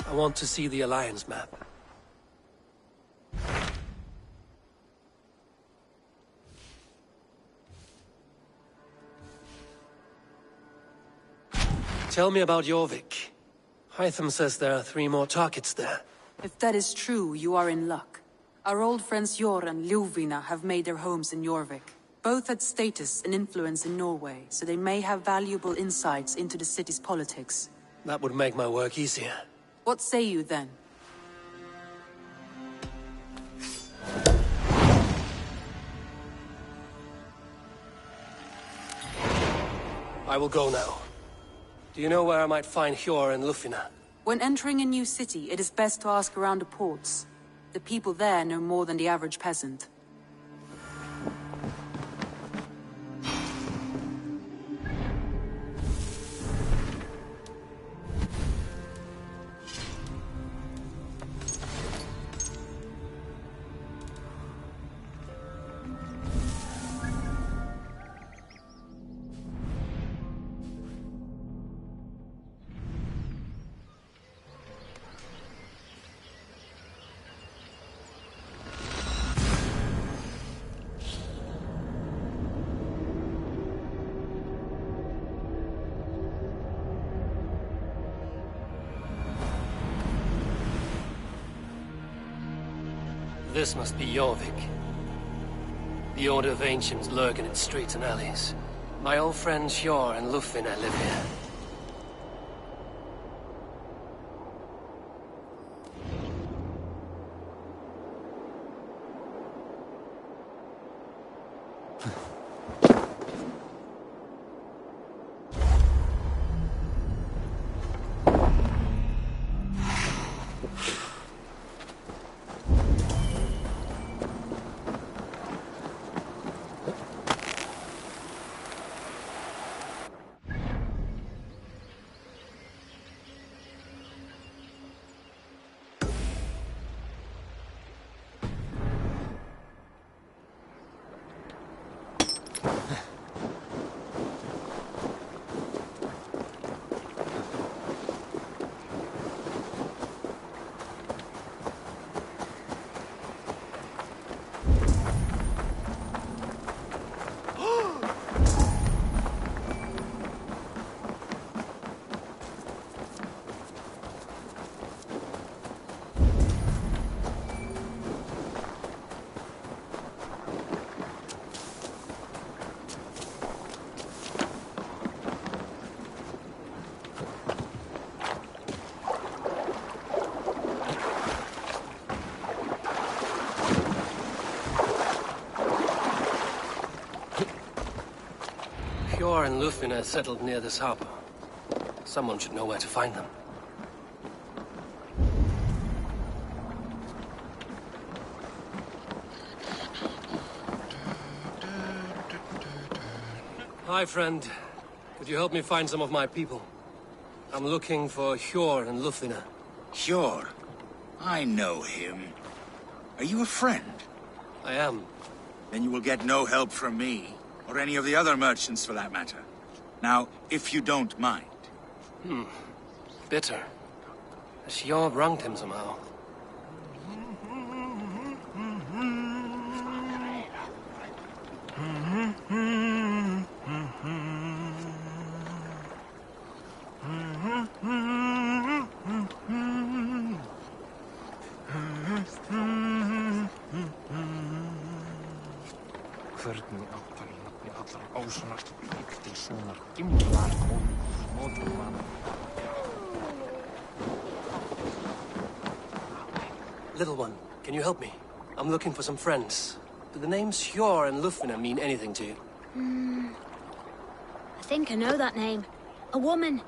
I want to see the Alliance map. Tell me about Jorvik. Hytham says there are 3 more targets there. If that is true, you are in luck. Our old friends Jor and Ljuvina have made their homes in Jorvik. Both had status and influence in Norway, so they may have valuable insights into the city's politics. That would make my work easier. What say you then? I will go now. Do you know where I might find Hjor and Ljuvina? When entering a new city, it is best to ask around the ports. The people there know more than the average peasant. This must be Jorvik. The Order of Ancients lurk in its streets and alleys. My old friends Hjor and Ljuvina live here. Hjor and Ljuvina settled near this harbor. Someone should know where to find them. Hi, friend. Could you help me find some of my people? I'm looking for Hjor and Ljuvina. Hjor? I know him. Are you a friend? I am. Then you will get no help from me, or any of the other merchants for that matter. Now, if you don't mind. Bitter. Has Hjor wronged him somehow? Hvernig áttar í nafni allra ásanar lík til svona gimlar mótmann. Little one, can you help me? I'm looking for some friends. Do the names Hjor and Ljuvina mean anything to you? I think I know that name. A woman.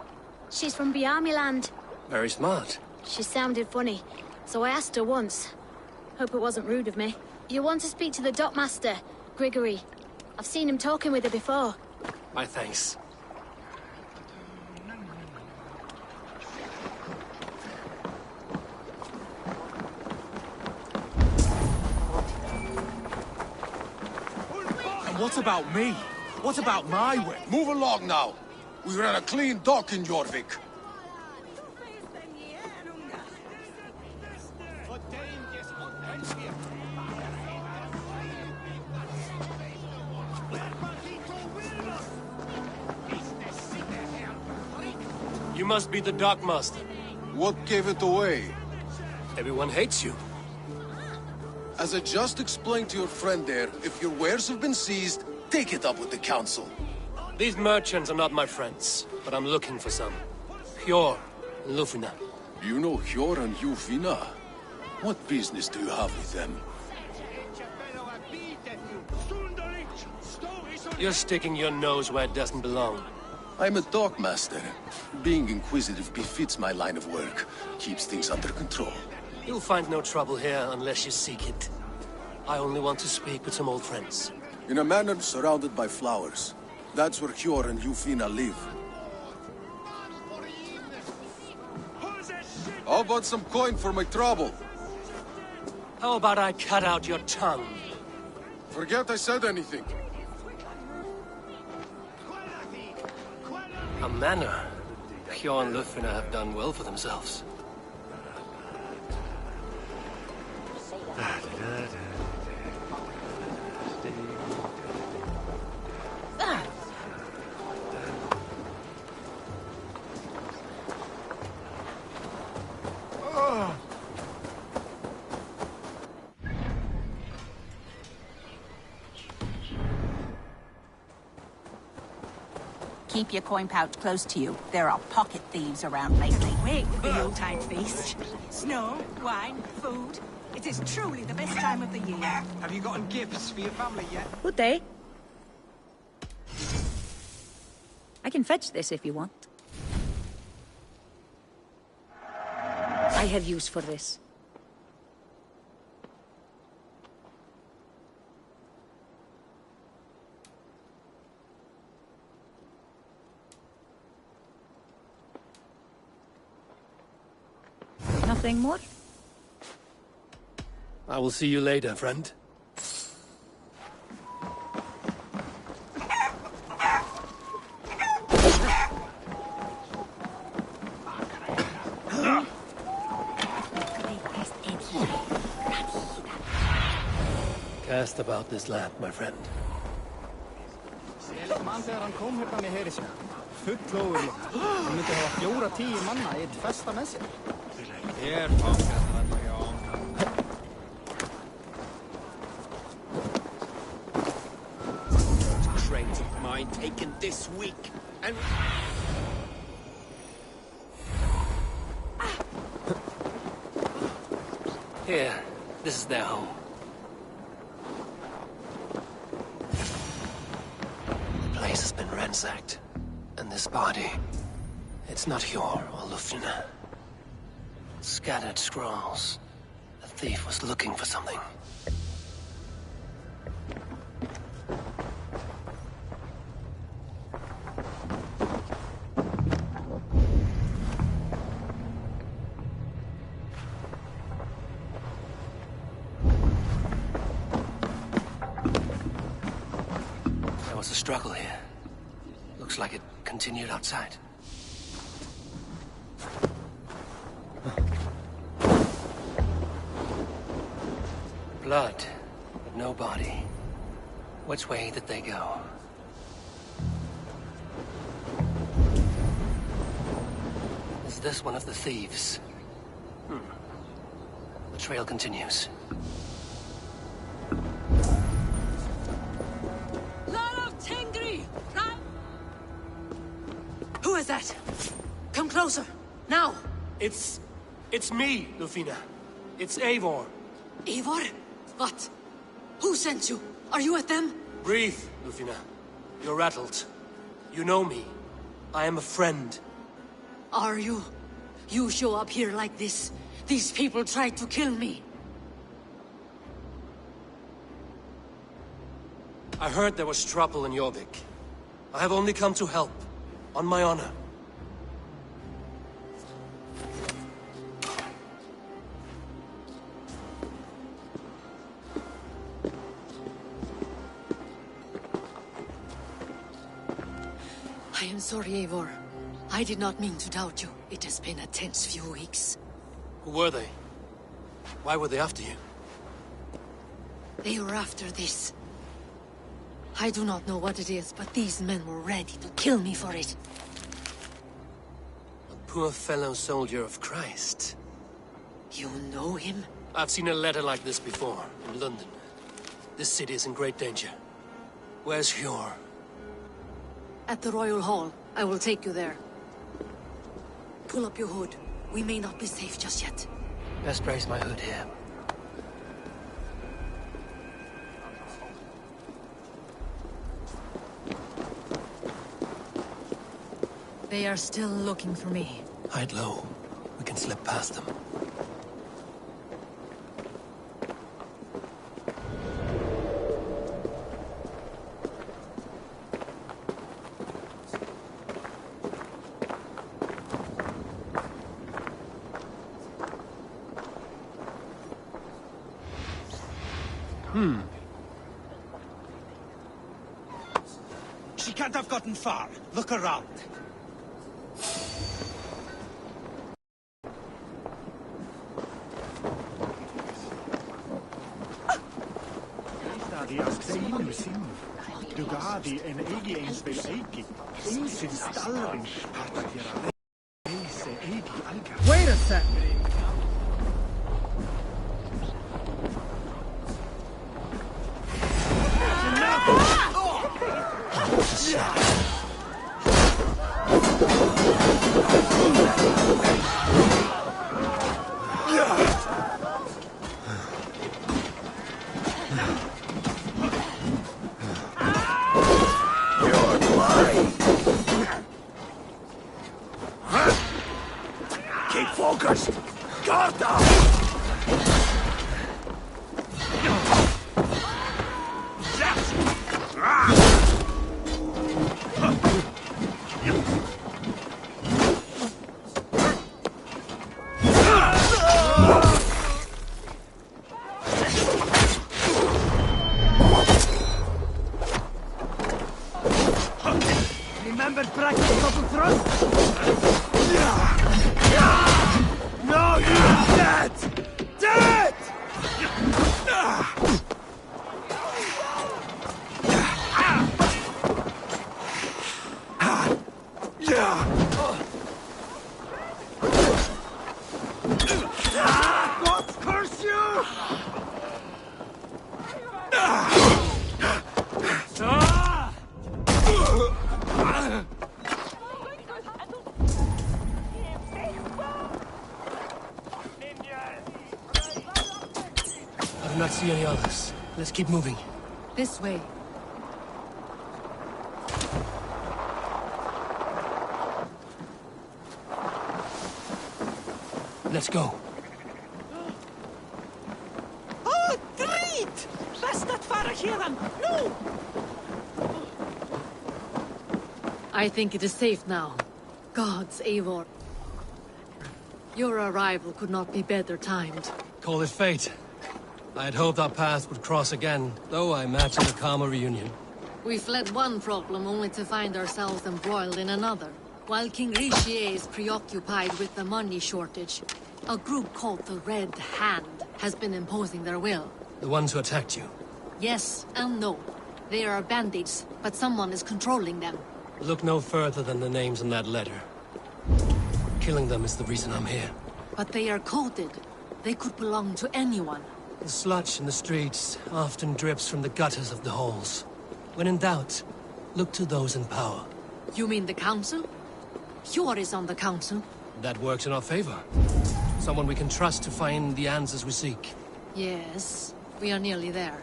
She's from Bjarmiland. Very smart. She sounded funny, so I asked her once. Hope it wasn't rude of me. You want to speak to the dockmaster, Grigory. I've seen him talking with her before. My thanks. And what about me? What about my way? Move along now. We ran a clean dock in Jorvik. You must be the Dockmaster. What gave it away? Everyone hates you. As I just explained to your friend there, if your wares have been seized, take it up with the council. These merchants are not my friends, but I'm looking for some. Hjor and Lufina. You know Hjor and Jufina? What business do you have with them? You're sticking your nose where it doesn't belong. I'm a dockmaster. Being inquisitive befits my line of work. Keeps things under control. You'll find no trouble here unless you seek it. I only want to speak with some old friends. In a manor surrounded by flowers. That's where Hjor and Jufina live. How about some coin for my trouble? How about I cut out your tongue? Forget I said anything. A manor. Hjor and Lufina have done well for themselves. Keep your coin pouch close to you. There are pocket thieves around lately. Wait with the Yuletide feast. Snow, wine, food. It is truly the best time of the year. Have you gotten gifts for your family yet? Good day. I can fetch this if you want. I have use for this. Nothing more? I will see you later, friend. Cast about this land, my friend. Man þegar hann kom hérna með heri sinna. Fullóður. Hann myndi hafa 4-10 manna í eitt festa með sér. Trains of mine taken this week, and... Here, this is their home. The place has been ransacked. And this body, it's not Hjor or Lufina. Scattered scrolls. The thief was looking for something. There was a struggle here. Looks like it continued outside. Blood, but no body. Which way did they go? Is this one of the thieves? The trail continues. Who is that? Come closer, now! It's me, Lufina. It's Eivor. Eivor? What? Who sent you? Are you with them? Breathe, Lufina. You're rattled. You know me. I am a friend. Are you? You show up here like this. These people tried to kill me. I heard there was trouble in Jorvik. I have only come to help. On my honor. I am sorry, Eivor. I did not mean to doubt you. It has been a tense few weeks. Who were they? Why were they after you? They were after this. I do not know what it is, but these men were ready to kill me for it. Poor fellow soldier of Christ. You know him? I've seen a letter like this before, in London. This city is in great danger. Where's Hjor? At the Royal Hall. I will take you there. Pull up your hood. We may not be safe just yet. Best raise my hood here. They are still looking for me. Hide low. We can slip past them. She can't have gotten far. Look around. Wait a sec! Keep focused! Guard down! Remember practice double thrust? No, you're dead! Dead! God curse you! I do not see any others. Let's keep moving. This way. Let's go. Oh, treat! Best not far here, no! I think it is safe now. Gods, Eivor. Your arrival could not be better timed. Call it fate. I had hoped our paths would cross again, though I imagine a calmer reunion. We fled one problem only to find ourselves embroiled in another. While King Richier is preoccupied with the money shortage, a group called the Red Hand has been imposing their will. The ones who attacked you. Yes and no. They are bandits, but someone is controlling them. Look no further than the names in that letter. Killing them is the reason I'm here. But they are coded. They could belong to anyone. The sludge in the streets often drips from the gutters of the halls. When in doubt, look to those in power. You mean the council? Hjor is on the council. That works in our favor. Someone we can trust to find the answers we seek. Yes, we are nearly there.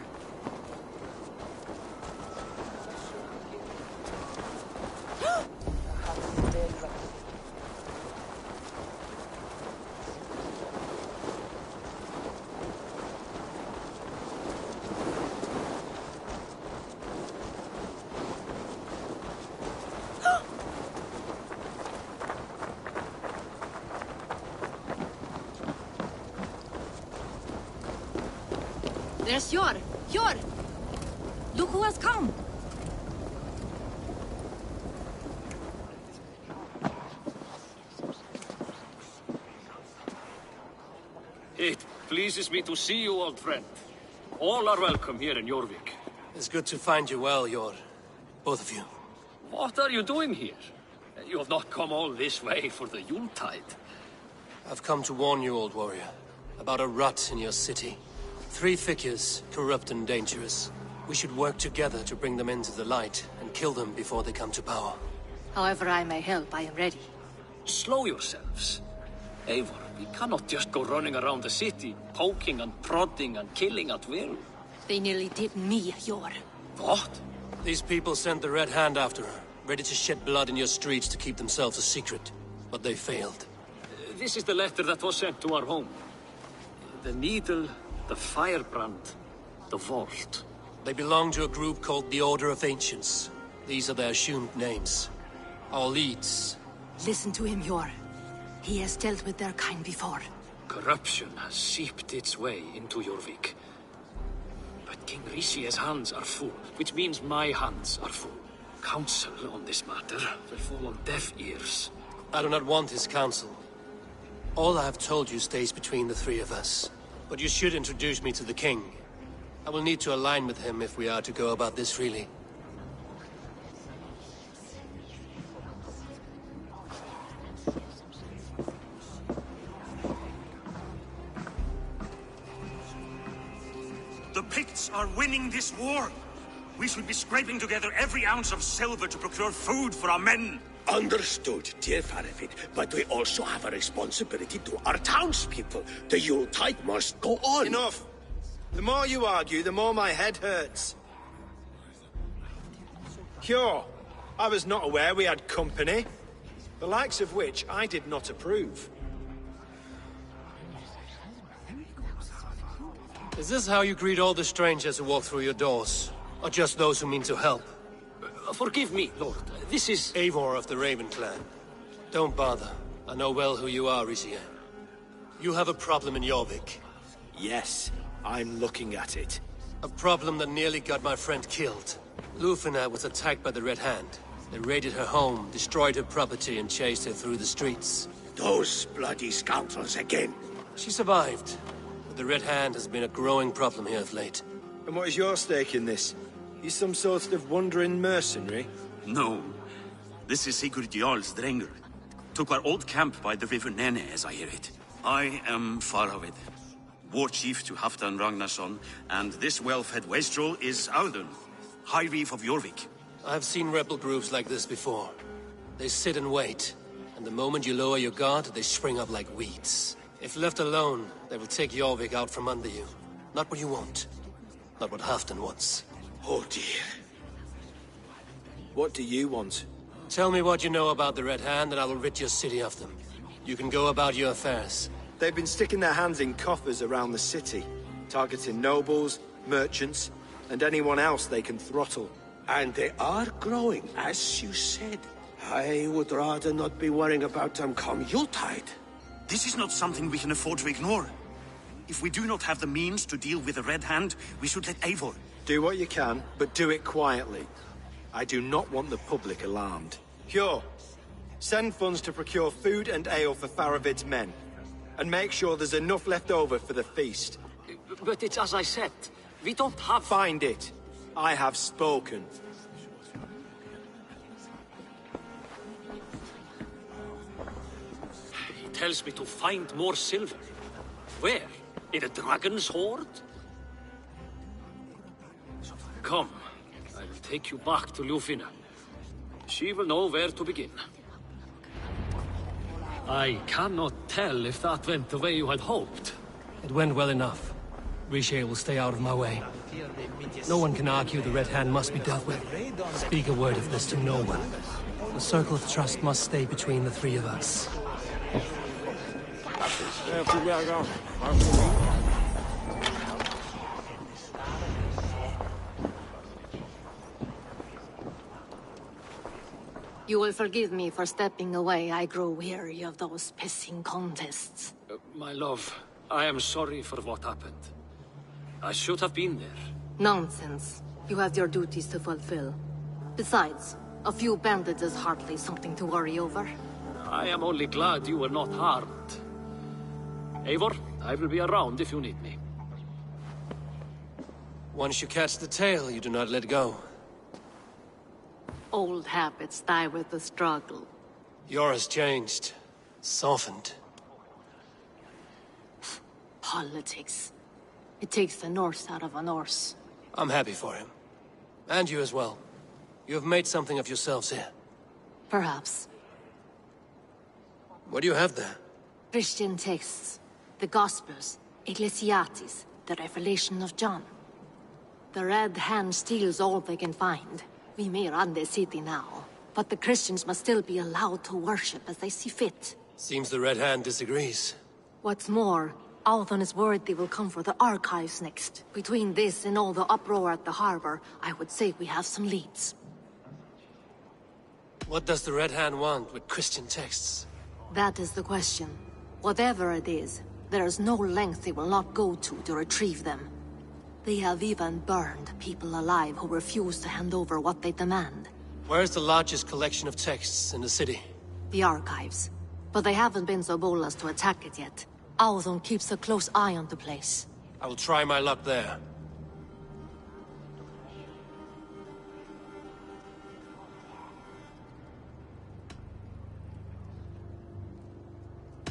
There's Hjor! Hjor! Look who has come! It pleases me to see you, old friend. All are welcome here in Jorvik. It's good to find you well, Hjor. Both of you. What are you doing here? You have not come all this way for the Yuletide. I've come to warn you, old warrior, about a rot in your city. 3 figures, corrupt and dangerous. We should work together to bring them into the light and kill them before they come to power. However I may help, I am ready. Slow yourselves. Eivor, we cannot just go running around the city, poking and prodding and killing at will. They nearly did me, Jor. What? These people sent the Red Hand after her, ready to shed blood in your streets to keep themselves a secret. But they failed. This is the letter that was sent to our home. The needle, the firebrand, the vault. They belong to a group called the Order of Ancients. These are their assumed names. Our leads. Listen to him, Jor. He has dealt with their kind before. Corruption has seeped its way into Jorvik. But King Rishi's hands are full, which means my hands are full. Counsel on this matter will fall on deaf ears. I do not want his counsel. All I have told you stays between the 3 of us. But you should introduce me to the king. I will need to align with him if we are to go about this freely. The Picts are winning this war. We should be scraping together every ounce of silver to procure food for our men. Understood, dear Faravid, but we also have a responsibility to our townspeople. The Yuletide must go on. Enough! The more you argue, the more my head hurts. Cure, I was not aware we had company, the likes of which I did not approve. Is this how you greet all the strangers who walk through your doors? Or just those who mean to help? Forgive me, Lord. This is... Eivor of the Raven clan. Don't bother. I know well who you are, Rizier. You have a problem in Jorvik. Yes, I'm looking at it. A problem that nearly got my friend killed. Lufina was attacked by the Red Hand. They raided her home, destroyed her property, and chased her through the streets. Those bloody scoundrels again. She survived. But the Red Hand has been a growing problem here of late. And what is your stake in this? You some sort of wandering mercenary? No. This is Sigurd Jarl's Drenger. Took our old camp by the river Nene, as I hear it. I am Faravid, war chief to Halfdan Ragnarsson, and this well-fed wastrel is Audun, High Reef of Jorvik. I've seen rebel groups like this before. They sit and wait, and the moment you lower your guard, they spring up like weeds. If left alone, they will take Jorvik out from under you. Not what you want. Not what Halfdan wants. Oh dear. What do you want? Tell me what you know about the Red Hand, and I will rid your city of them. You can go about your affairs. They've been sticking their hands in coffers around the city, targeting nobles, merchants, and anyone else they can throttle. And they are growing, as you said. I would rather not be worrying about them come Yuletide. This is not something we can afford to ignore. If we do not have the means to deal with the Red Hand, we should let Eivor. Do what you can, but do it quietly. I do not want the public alarmed. Cure, send funds to procure food and ale for Faravid's men. And make sure there's enough left over for the feast. But it's as I said. We don't have... Find it. I have spoken. He tells me to find more silver. Where? In a dragon's hoard? Come, I will take you back to Lufina. She will know where to begin. I cannot tell if that went the way you had hoped. It went well enough. Riche will stay out of my way. No one can argue the Red Hand must be dealt with. Speak a word of this to no one. The circle of trust must stay between the 3 of us. You will forgive me for stepping away. I grow weary of those pissing contests. My love, I am sorry for what happened. I should have been there. Nonsense. You have your duties to fulfill. Besides, a few bandits is hardly something to worry over. I am only glad you were not harmed. Eivor, I will be around if you need me. Once you catch the tail, you do not let go. Old habits die with the struggle. Yours changed. Softened. Politics. It takes the Norse out of a Norse. I'm happy for him. And you as well. You have made something of yourselves here. Perhaps. What do you have there? Christian texts. The Gospels. Ecclesiastes. The Revelation of John. The Red Hand steals all they can find. We may run the city now, but the Christians must still be allowed to worship as they see fit. Seems the Red Hand disagrees. What's more, Althon is worried they will come for the archives next. Between this and all the uproar at the harbor, I would say we have some leads. What does the Red Hand want with Christian texts? That is the question. Whatever it is, there is no length they will not go to retrieve them. They have even burned people alive who refuse to hand over what they demand. Where is the largest collection of texts in the city? The archives. But they haven't been so bold as to attack it yet. Althon keeps a close eye on the place. I will try my luck there.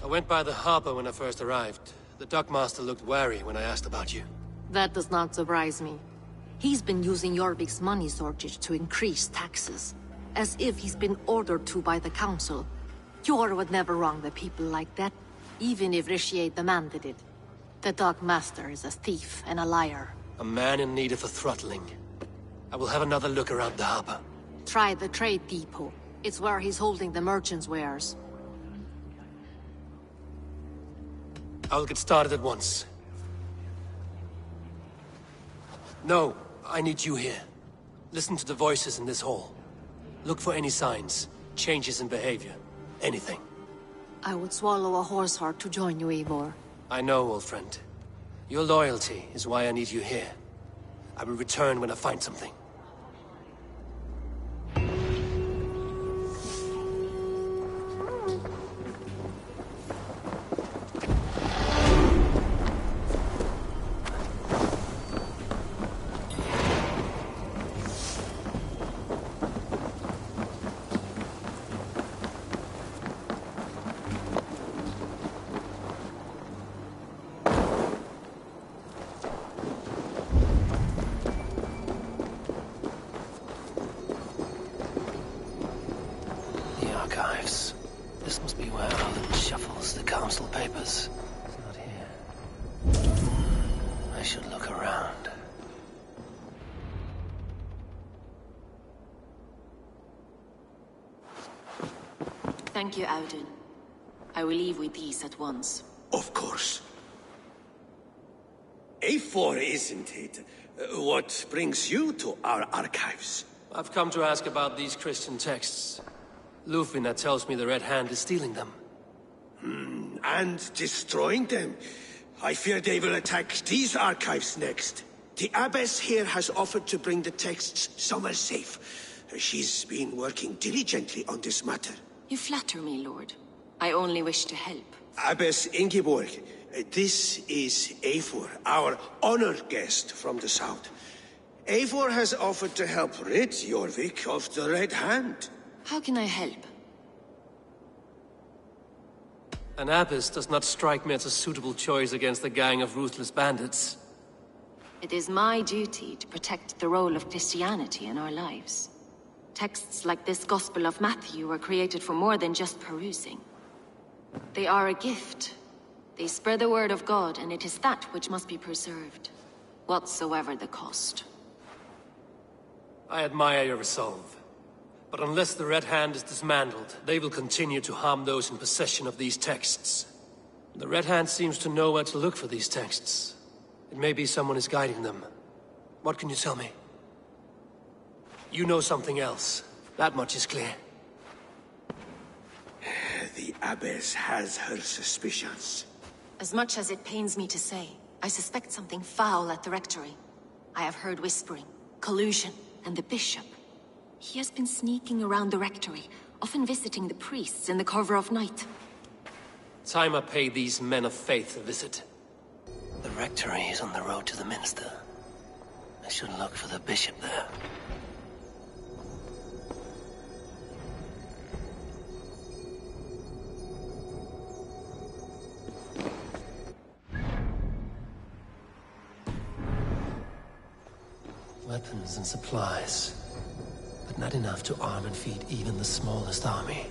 I went by the harbor when I first arrived. The dockmaster looked wary when I asked about you. That does not surprise me. He's been using Jorvik's money shortage to increase taxes. As if he's been ordered to by the council. Jor would never wrong the people like that, even if Richier demanded it. The dockmaster is a thief and a liar. A man in need of a throttling. I will have another look around the harbor. Try the trade depot. It's where he's holding the merchants' wares. I will get started at once. No, I need you here. Listen to the voices in this hall. Look for any signs, changes in behavior, anything. I would swallow a horse heart to join you, Eivor. I know, old friend. Your loyalty is why I need you here. I will return when I find something. Archives. This must be where Alan shuffles the council papers. It's not here. I should look around. Thank you, Audun. I will leave with these at once. Of course. A4, isn't it? What brings you to our archives? I've come to ask about these Christian texts. Lufina tells me the Red Hand is stealing them. And destroying them. I fear they will attack these archives next. The abbess here has offered to bring the texts somewhere safe. She's been working diligently on this matter. You flatter me, Lord. I only wish to help. Abbess Ingeborg, this is Eivor, our honored guest from the south. Eivor has offered to help rid Jorvik of the Red Hand. How can I help? An abbess does not strike me as a suitable choice against a gang of ruthless bandits. It is my duty to protect the role of Christianity in our lives. Texts like this Gospel of Matthew were created for more than just perusing. They are a gift. They spread the word of God, and it is that which must be preserved, whatsoever the cost. I admire your resolve. But unless the Red Hand is dismantled, they will continue to harm those in possession of these texts. The Red Hand seems to know where to look for these texts. It may be someone is guiding them. What can you tell me? You know something else. That much is clear. The abbess has her suspicions. As much as it pains me to say, I suspect something foul at the rectory. I have heard whispering, collusion, and the bishop. He has been sneaking around the rectory, often visiting the priests in the cover of night. Time I pay these men of faith a visit. The rectory is on the road to the minster. I should look for the bishop there. Weapons and supplies, but not enough to arm and feed even the smallest army.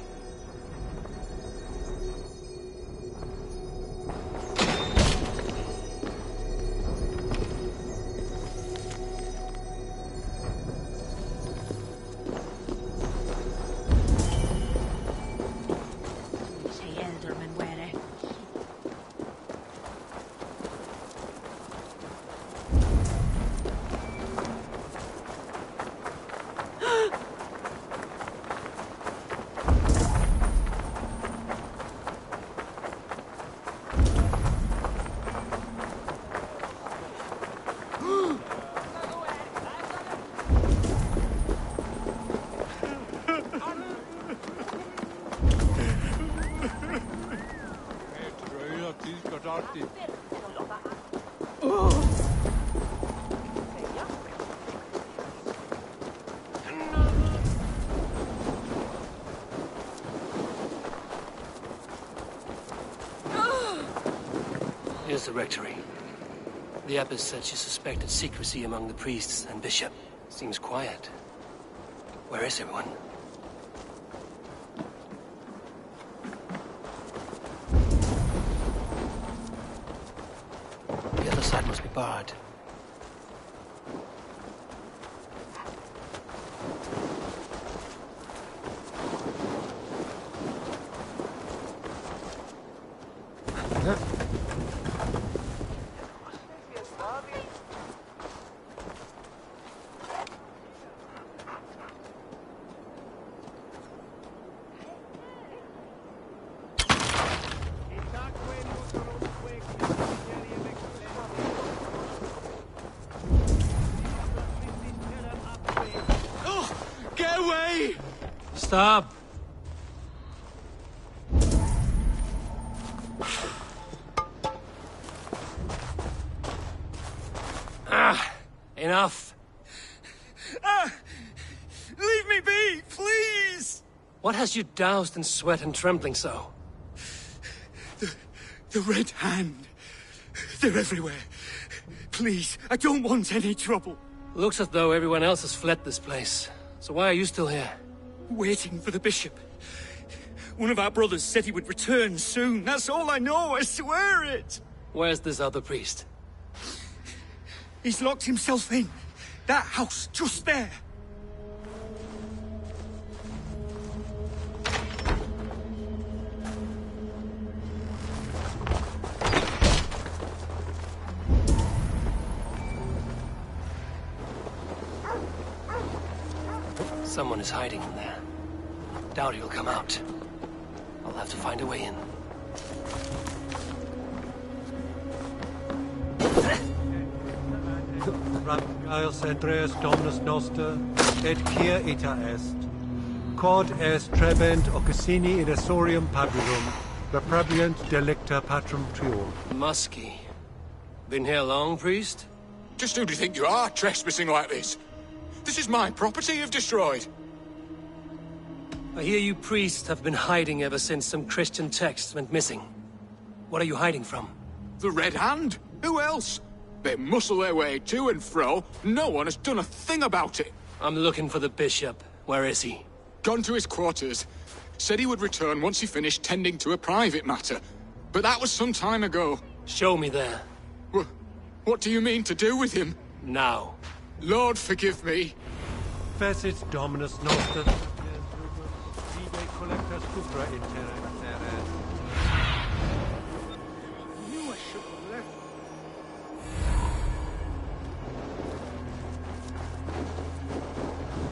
Here's the rectory. The abbess said she suspected secrecy among the priests and bishop. Seems quiet. Where is everyone? The other side must be barred. Stop! Enough! Leave me be, please! What has you doused in sweat and trembling so? The Red Hand. They're everywhere. Please, I don't want any trouble. Looks as though everyone else has fled this place. So why are you still here? Waiting for the bishop. One of our brothers said he would return soon. That's all I know, I swear it! Where's this other priest? He's locked himself in. That house, just there. Someone is hiding in there. Doubt he'll come out. I'll have to find a way in. Rapgails Andreas Dominus Noster, et quia ita est. Quod est trebent occasini in essorium pabulum, reprebiant delicta patrum trior. Musky. Been here long, priest? Just who do you think you are, trespassing like this? This is my property you've destroyed. I hear you priests have been hiding ever since some Christian texts went missing. What are you hiding from? The Red Hand? Who else? They muscle their way to and fro. No one has done a thing about it. I'm looking for the bishop. Where is he? Gone to his quarters. Said he would return once he finished tending to a private matter. But that was some time ago. Show me there. What do you mean to do with him? Now. Lord, forgive me. Fecit Dominus Noster, vide collecta stupra in terra.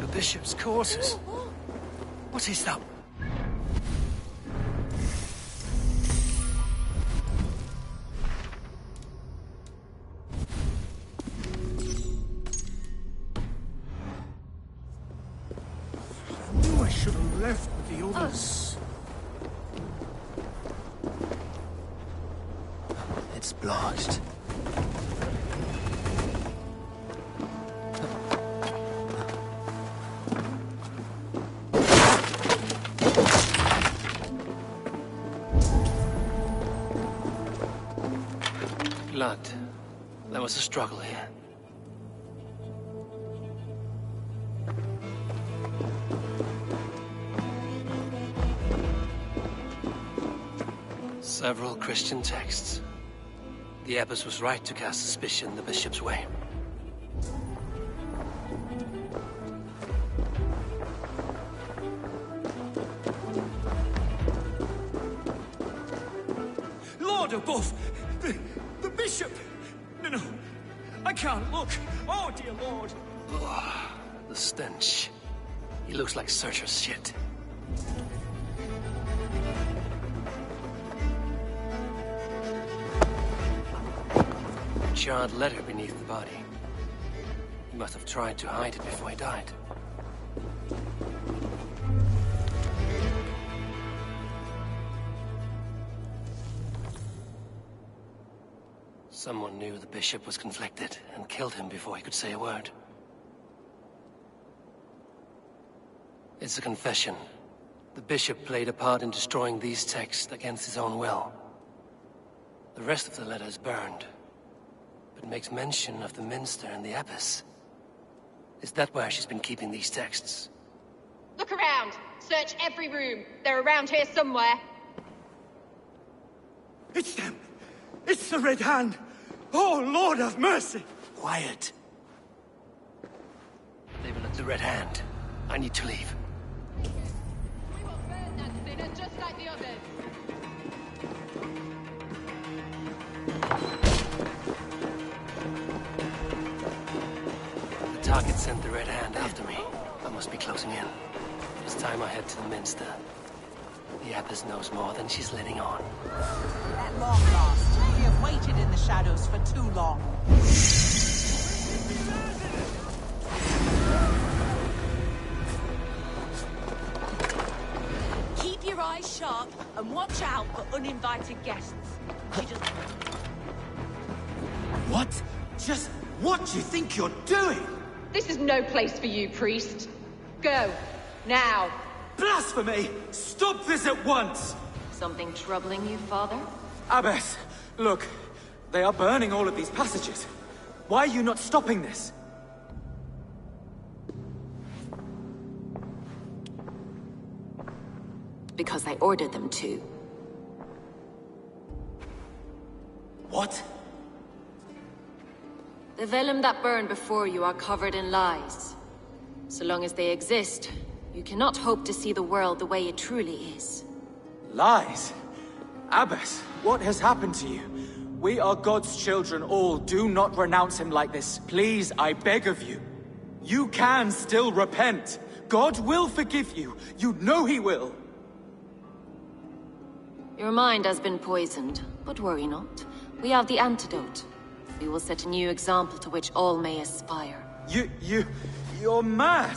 The bishop's quarters. What is that? I should have left with the others. It's blocked. Blood. There was a struggle here. Several Christian texts. The abbess was right to cast suspicion the bishop's way. Lord above! The bishop! No, I can't look! Oh, dear Lord! Ugh, the stench. He looks like Searcher's shit. Charred letter beneath the body. He must have tried to hide it before he died. Someone knew the bishop was conflicted and killed him before he could say a word. It's a confession. The bishop played a part in destroying these texts against his own will. The rest of the letter is burned, but makes mention of the minster and the abbess. Is that where she's been keeping these texts? Look around! Search every room. They're around here somewhere. It's them! It's the Red Hand! Oh, Lord have mercy! Quiet. They've looked the Red Hand. I need to leave. We will burn that sinner just like the others. The target sent the Red Hand after me. I must be closing in. It's time I head to the minster. The abbess knows more than she's letting on. At long last, we have waited in the shadows for too long. Keep your eyes sharp and watch out for uninvited guests. What? Just what do you think you're doing? This is no place for you, priest. Go. Now. Blasphemy! Stop this at once! Something troubling you, Father? Abbess, look. They are burning all of these passages. Why are you not stopping this? Because I ordered them to. What? The vellum that burned before you are covered in lies. So long as they exist, you cannot hope to see the world the way it truly is. Lies? Abbess, what has happened to you? We are God's children all. Do not renounce him like this. Please, I beg of you. You can still repent. God will forgive you. You know he will. Your mind has been poisoned, but worry not. We have the antidote. We will set a new example to which all may aspire. You're mad.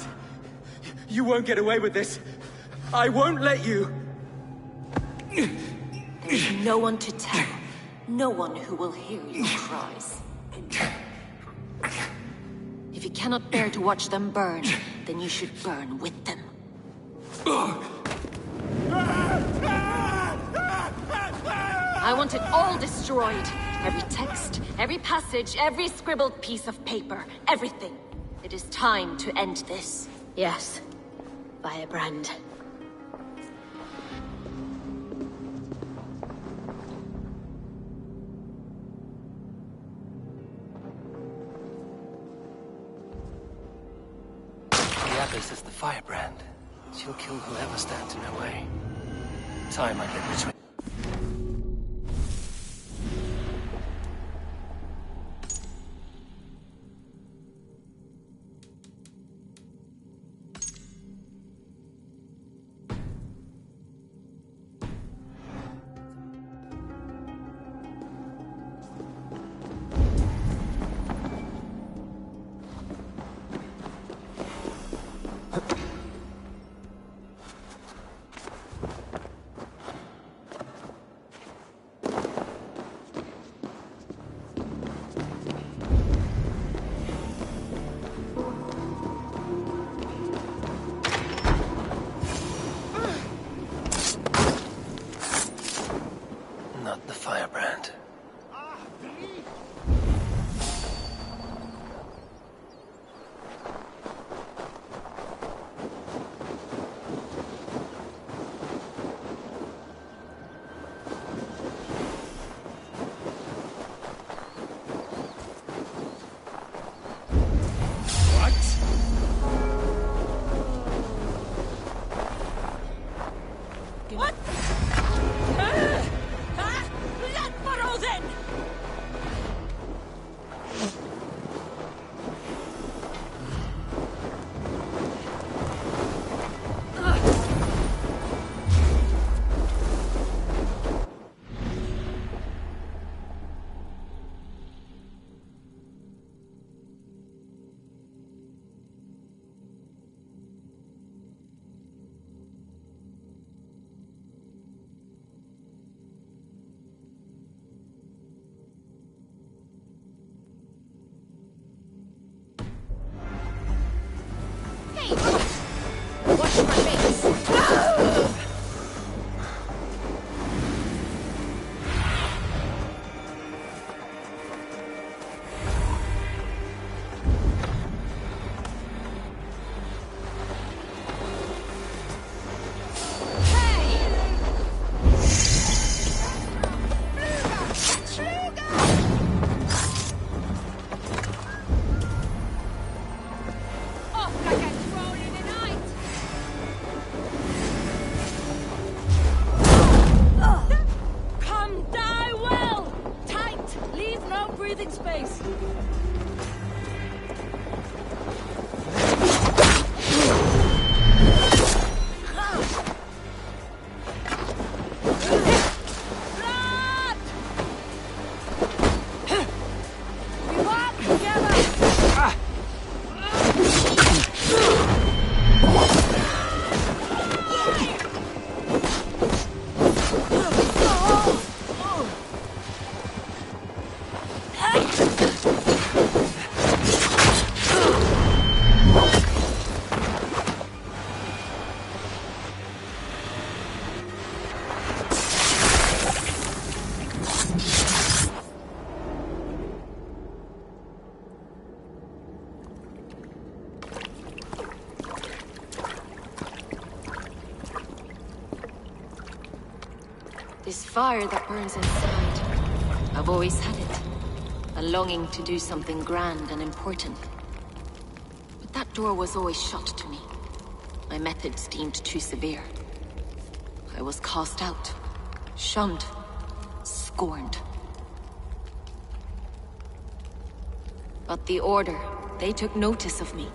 You won't get away with this. I won't let you. There's no one to tell. No one who will hear your cries. If you cannot bear to watch them burn, then you should burn with them. I want it all destroyed. Every text, every passage, every scribbled piece of paper, everything. It is time to end this. Yes, Firebrand. The abbess is the Firebrand. She'll kill whoever stands in her way. Time I get between. Not the Firebrand. This fire that burns inside, I've always had it. A longing to do something grand and important. But that door was always shut to me. My methods deemed too severe. I was cast out, shunned, scorned. But the Order, they took notice of me.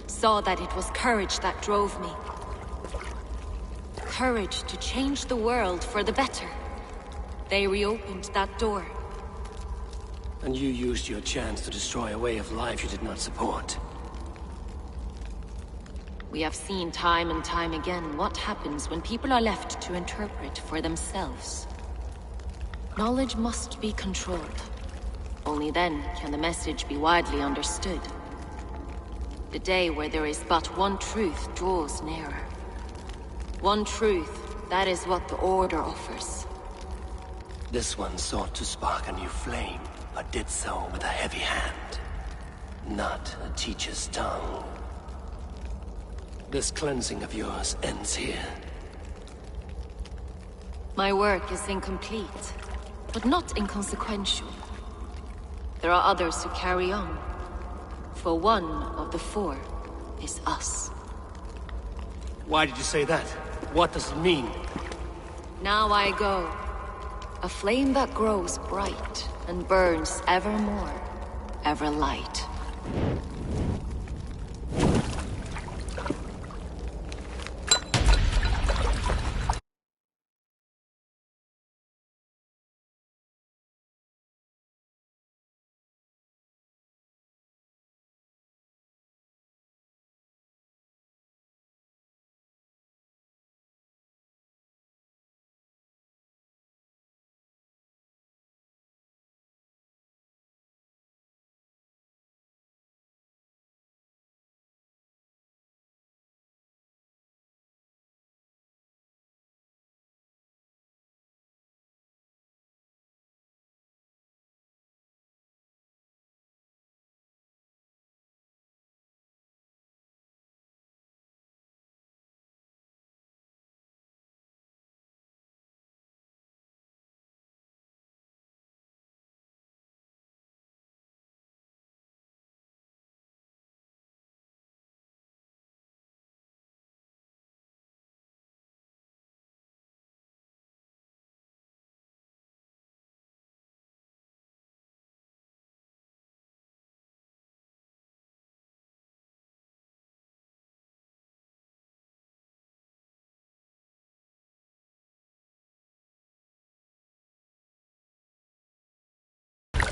Saw that it was courage that drove me. Courage to change the world for the better. They reopened that door. And you used your chance to destroy a way of life you did not support. We have seen time and time again what happens when people are left to interpret for themselves. Knowledge must be controlled. Only then can the message be widely understood. The day where there is but one truth draws nearer. One truth, that is what the Order offers. This one sought to spark a new flame, but did so with a heavy hand. Not a teacher's tongue. This cleansing of yours ends here. My work is incomplete, but not inconsequential. There are others who carry on. For one of the four is us. Why did you say that? What does it mean? Now I go. A flame that grows bright and burns ever more, ever light.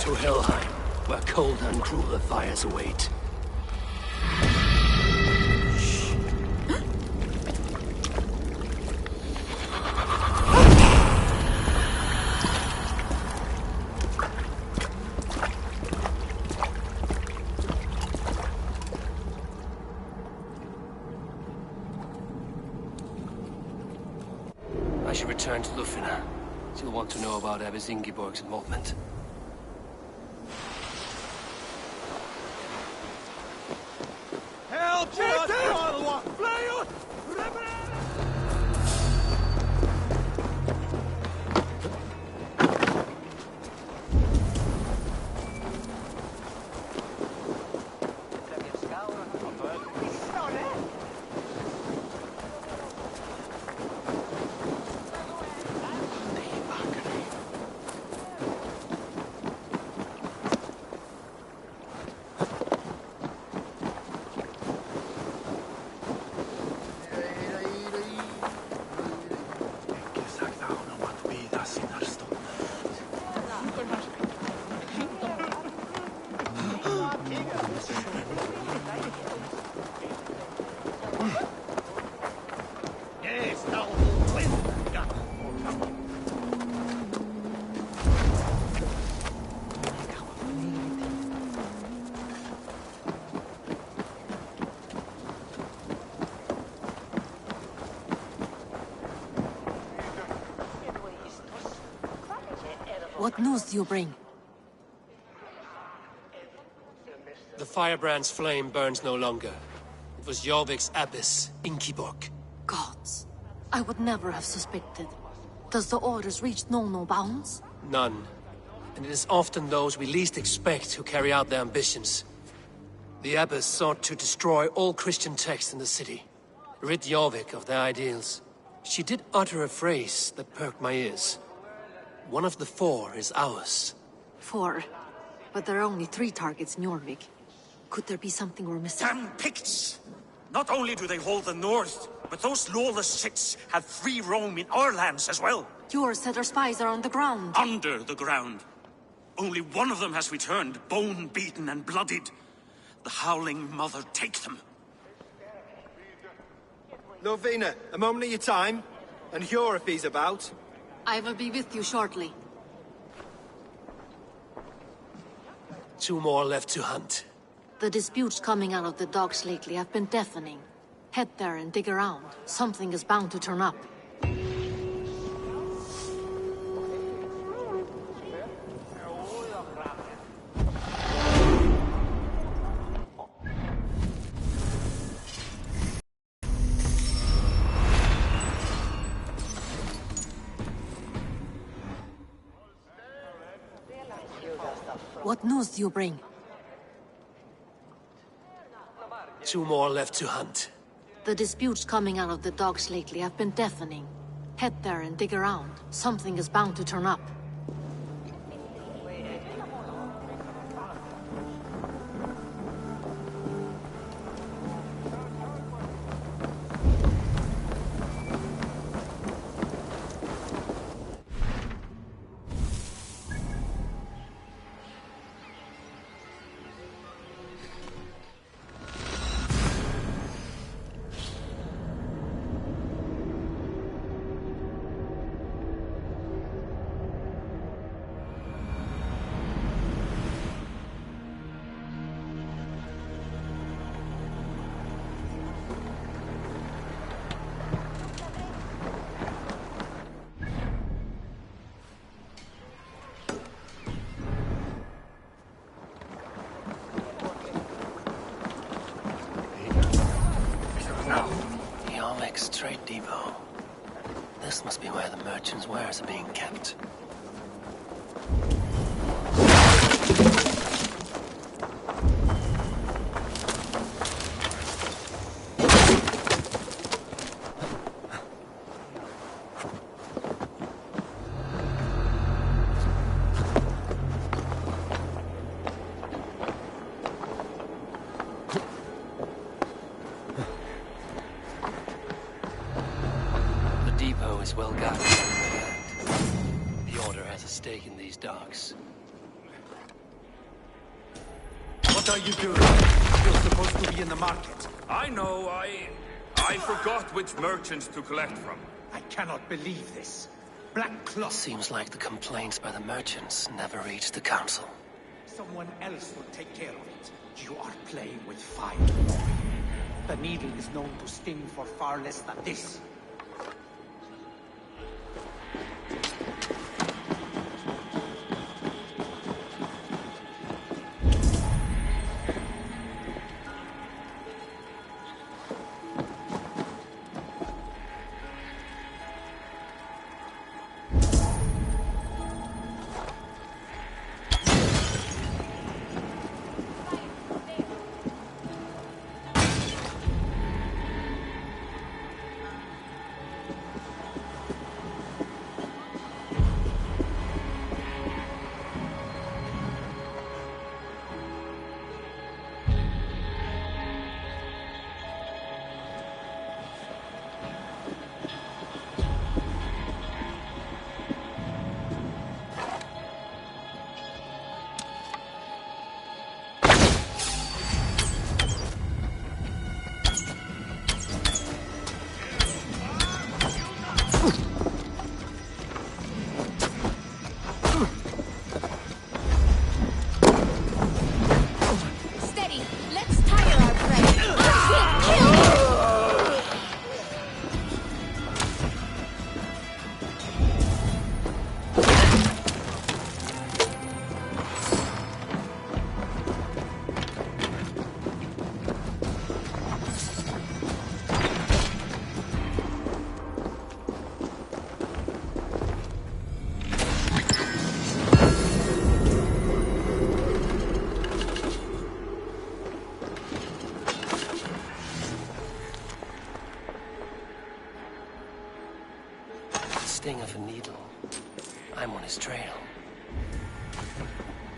To Helheim, where cold and crueler fires await. return to Lufina. She'll want to know about Abbess Ingeborg's involvement. Help us! Fly out! What news do you bring? The firebrand's flame burns no longer. It was Jorvik's abbess, Ingeborg. Gods. I would never have suspected. Does the orders reach no bounds? None. And it is often those we least expect who carry out their ambitions. The abbess sought to destroy all Christian texts in the city. Rid Jorvik of their ideals. She did utter a phrase that perked my ears. One of the 4 is ours. 4? But there are only 3 targets in Jorvik. Could there be something we're missing? Damn Picts! Not only do they hold the north, but those lawless sects have free roam in our lands as well. Yours said our spies are on the ground. Under the ground. Only one of them has returned, bone-beaten and bloodied. The Howling Mother take them. Lufina, a moment of your time. And Hjor if he's about. I will be with you shortly. 2 more left to hunt. The disputes coming out of the docks lately have been deafening. Head there and dig around. Something is bound to turn up. What news do you bring? 2 more left to hunt. The disputes coming out of the docks lately have been deafening. Head there and dig around. Something is bound to turn up. Trade depot. This must be where the merchants' wares are being kept. Is well guarded. The Order has a stake in these docks. What are you doing? You're supposed to be in the market. I know, I forgot which merchants to collect from. I cannot believe this. Black cloth. Seems like the complaints by the merchants never reached the council. Someone else will take care of it. You are playing with fire. The needle is known to sting for far less than this.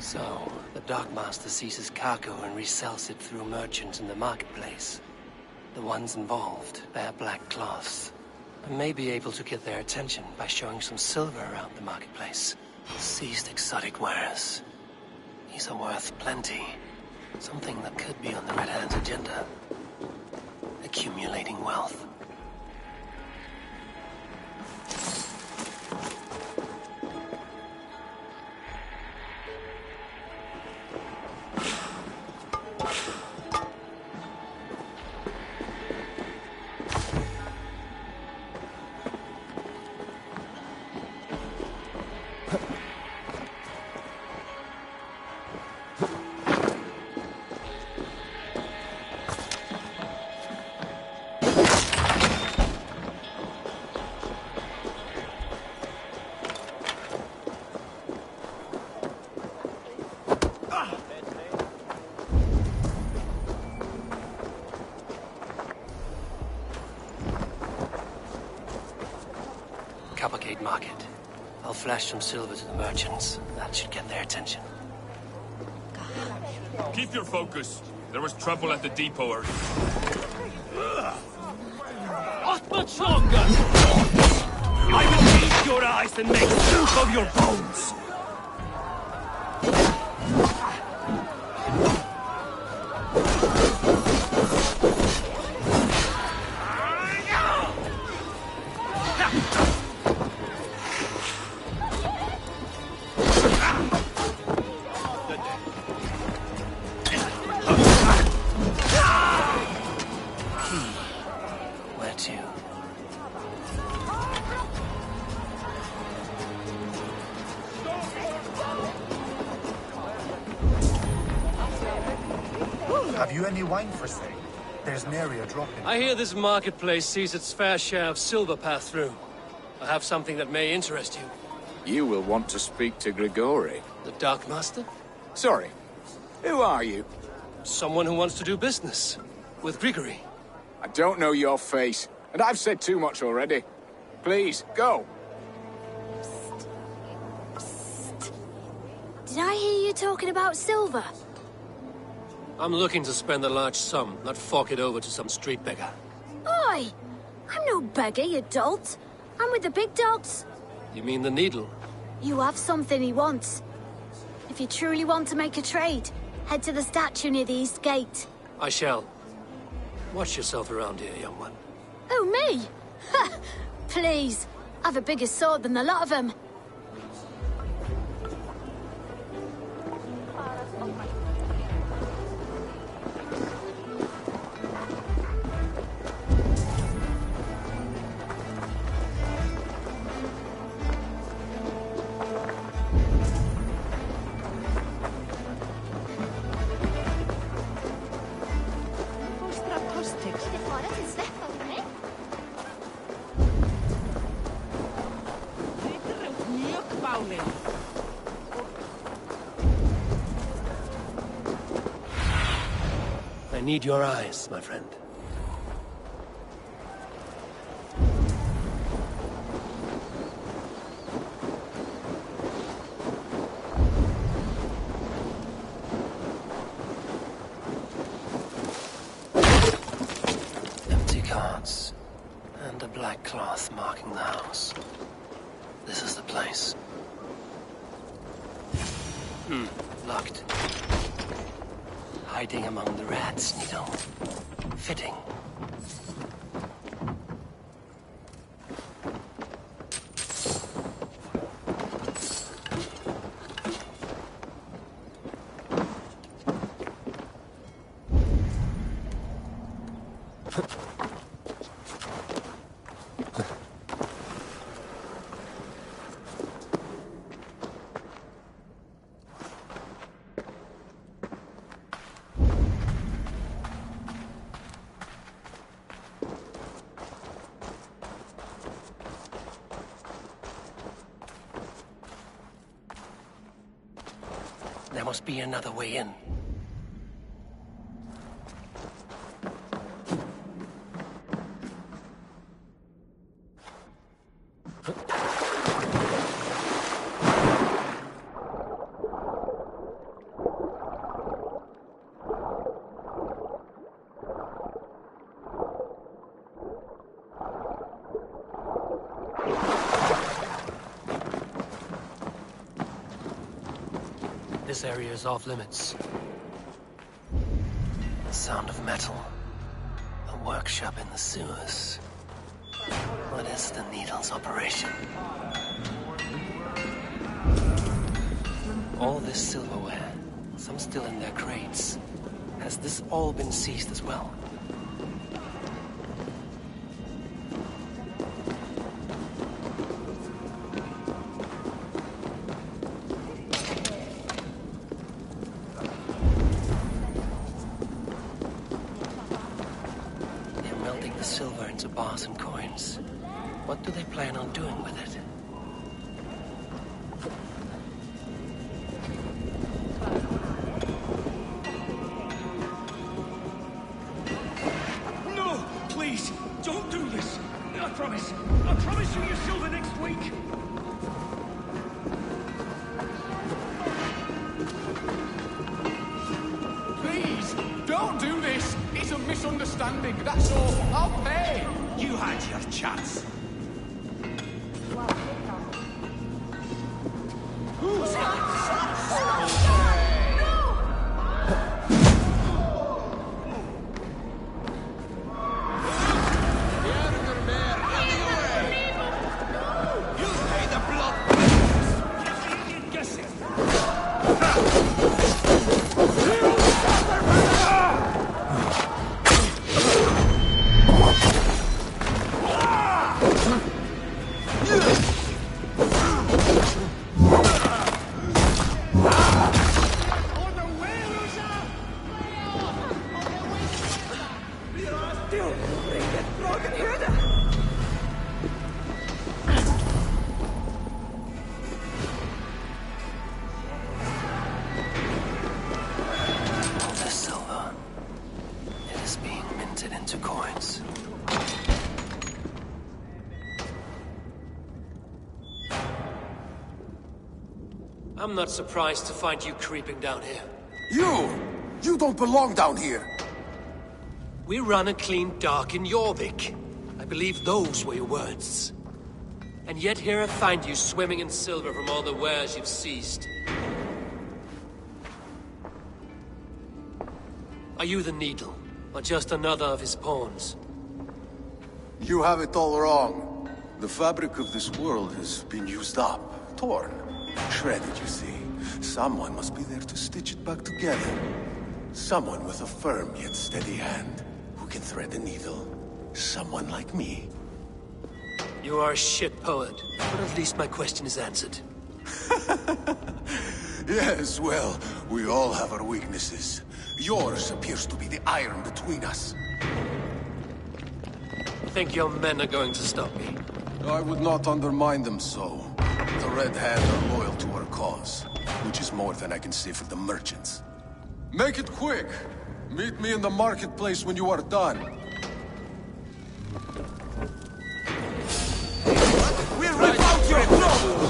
So, the Dockmaster seizes cargo and resells it through merchants in the marketplace. The ones involved wear black cloths, and may be able to get their attention by showing some silver around the marketplace. Seized exotic wares. These are worth plenty. Something that could be on the Red Hand's agenda. Accumulating wealth. Coppergate Market. I'll flash some silver to the merchants. That should get their attention. Keep your focus. There was trouble at the depot earlier. Not much longer! I will eat your eyes and make soup of your bones! Where to? Have you any wine for sale? There's nary a drop in. I hear this marketplace sees its fair share of silver pass through. I have something that may interest you. You will want to speak to Grigori. The Dockmaster? Sorry. Who are you? Someone who wants to do business. With Grigori. I don't know your face, and I've said too much already. Please, go. Did I hear you talking about silver? I'm looking to spend a large sum, not fork it over to some street beggar. Oi! I'm no beggar, you dolt. I'm with the big dogs. You mean the needle? You have something he wants. If you truly want to make a trade, head to the statue near the East Gate. I shall. Watch yourself around here, young one. Oh, me? Ha! Please. I've a bigger sword than the lot of them. I need your eyes, my friend. Empty carts, and a black cloth marking the house. This is the place. Locked. Hiding among the rats, Needle. Fitting. There must be another way in. this area is off limits. The sound of metal. A workshop in the sewers. What is the Needle's operation? All this silverware, some still in their crates. Has this all been seized as well? They're melting the silver into bars and coins. What do they plan on doing with it? No! Please! Don't do this! I promise! I promise you your silver next week! Please, don't do this. It's a misunderstanding, that's all. I'll pay. You had your chance. All this silver. It is being minted into coins. I'm not surprised to find you creeping down here. You don't belong down here! We run a clean dock in Jorvik. I believe those were your words. And yet here I find you swimming in silver from all the wares you've seized. Are you the Needle, or just another of his pawns? You have it all wrong. The fabric of this world has been used up, torn, shredded, you see. Someone must be there to stitch it back together. Someone with a firm yet steady hand, who can thread the needle. Someone like me. You are a shit poet, but at least my question is answered. Yes, well, we all have our weaknesses. Yours appears to be the iron between us. Think your men are going to stop me? I would not undermine them so. The Red Hand are loyal to our cause, which is more than I can say for the merchants. Make it quick! Meet me in the marketplace when you are done. We'll rip out your throat!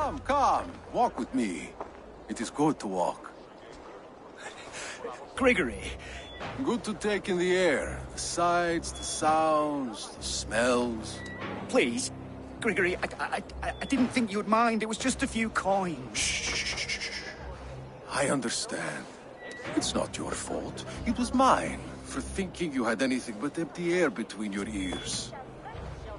Come, come. Walk with me. It is good to walk. Gregory. Good to take in the air. The sights, the sounds, the smells. Please, Gregory, I didn't think you'd mind. It was just a few coins. Shh. I understand. It's not your fault. It was mine, for thinking you had anything but empty air between your ears.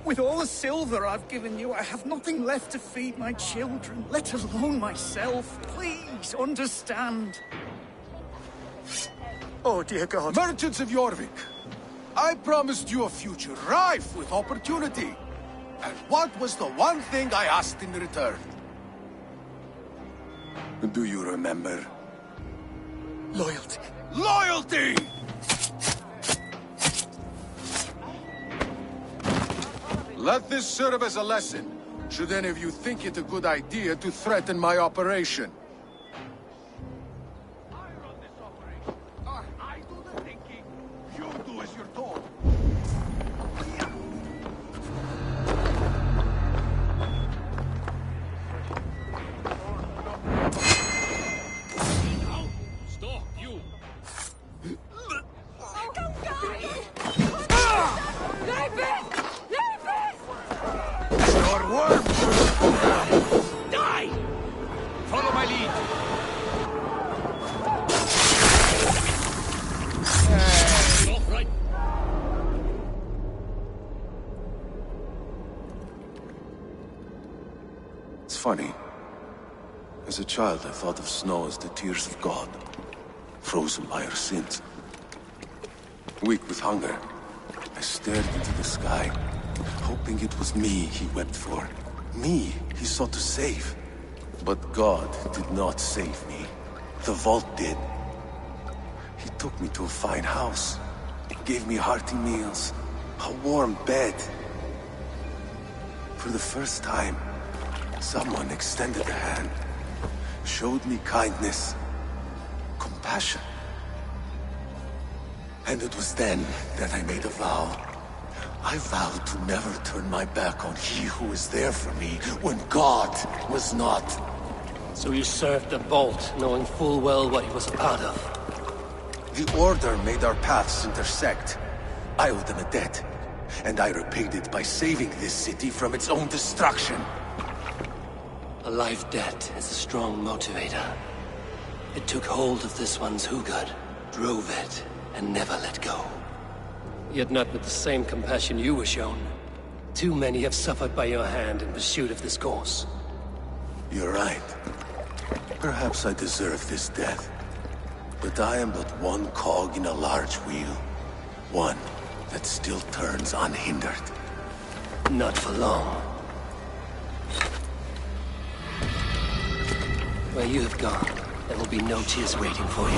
With all the silver I've given you, I have nothing left to feed my children, let alone myself. Please, understand. Oh, dear God. Merchants of Jorvik, I promised you a future rife with opportunity. And what was the one thing I asked in return? Do you remember? Loyalty. Loyalty! Let this serve as a lesson, should any of you think it a good idea to threaten my operation. I do the thinking. You do as you're told. Stop, you! Your worm! Die! Follow my lead! Stop right! It's funny. As a child, I thought of snow as the tears of God, frozen by our sins. Weak with hunger, I stared into the sky, hoping it was me he wept for. Me he sought to save. But God did not save me. The vault did. He took me to a fine house, gave me hearty meals, a warm bed. For the first time, someone extended a hand, showed me kindness, compassion. And it was then that I made a vow. I vowed to never turn my back on he who was there for me when God was not. So you served the Vault, knowing full well what he was a part of. The Order made our paths intersect. I owed them a debt, and I repaid it by saving this city from its own destruction. A life debt is a strong motivator. It took hold of this one's Hugad, drove it, and never let go. Yet not with the same compassion you were shown. Too many have suffered by your hand in pursuit of this course. You're right. Perhaps I deserve this death. But I am but one cog in a large wheel. One that still turns unhindered. Not for long. Where you have gone, there will be no tears waiting for you.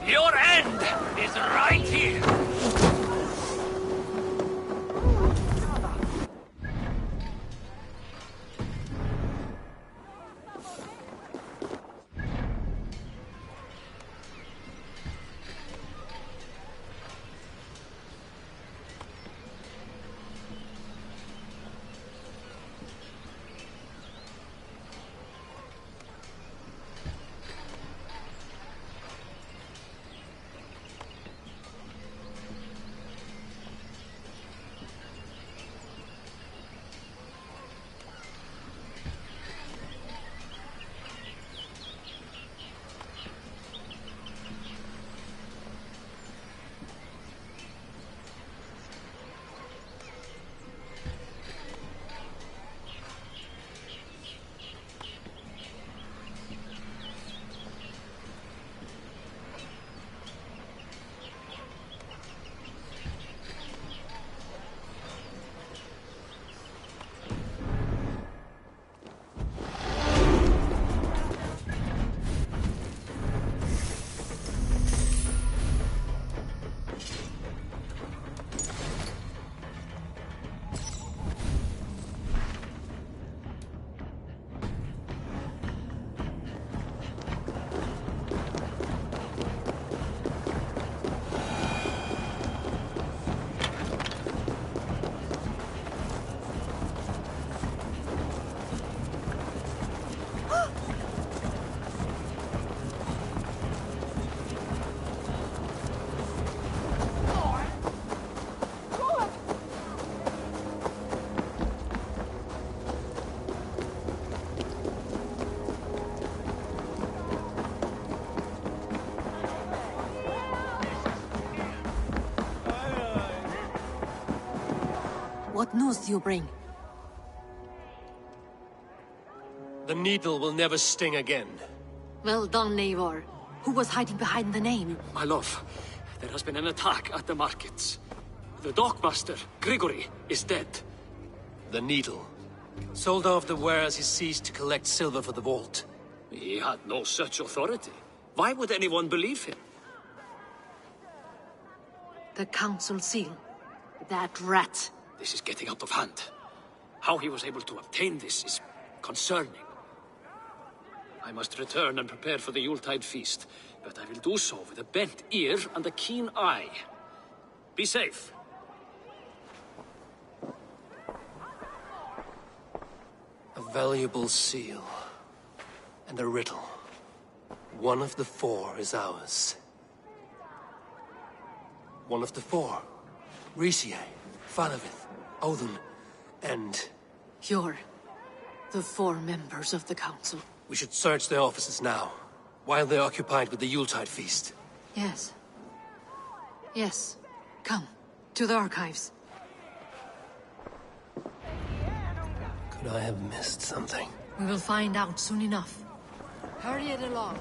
Your end is right here! What news do you bring? The needle will never sting again. Well done, Eivor. Who was hiding behind the name? My love, there has been an attack at the markets. The dockmaster, Grigory, is dead. The needle. Sold off the wares he seized to collect silver for the vault. He had no such authority. Why would anyone believe him? The council seal. That rat. This is getting out of hand. How he was able to obtain this is concerning. I must return and prepare for the Yuletide feast, but I will do so with a bent ear and a keen eye. Be safe. A valuable seal. And a riddle. One of the four is ours. One of the four. Risie, Falavith, Odin, and... You're the four members of the council. We should search their offices now, while they're occupied with the Yuletide feast. Yes. Yes. Come, to the archives. Could I have missed something? We will find out soon enough. Hurry it along.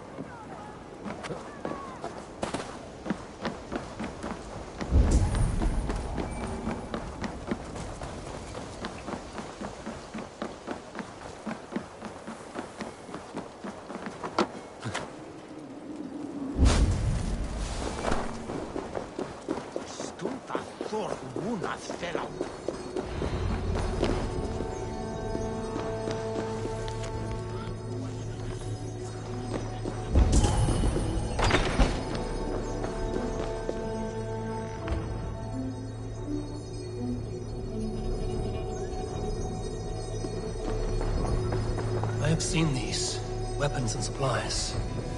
I have seen these. Weapons and supplies.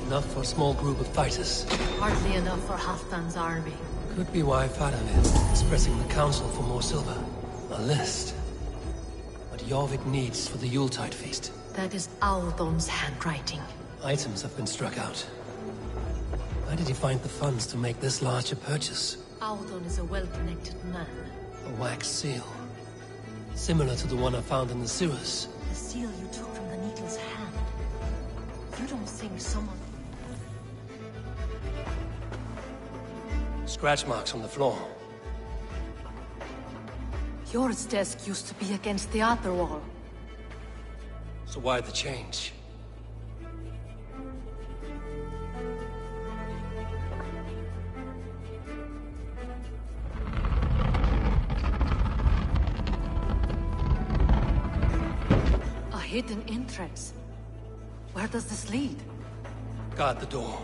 Enough for a small group of fighters. Hardly enough for Halfdan's army. Could be why Faravir is pressing the council for more silver. A list. What Jorvik needs for the Yuletide feast. That is Aldon's handwriting. Items have been struck out. Where did he find the funds to make this large a purchase? Aldon is a well-connected man. A wax seal. Similar to the one I found in the sewers. The seal you took from the Needle's hand. You don't think someone... Scratch marks on the floor. Yours desk used to be against the other wall. So why the change? A hidden entrance. Where does this lead? Guard the door.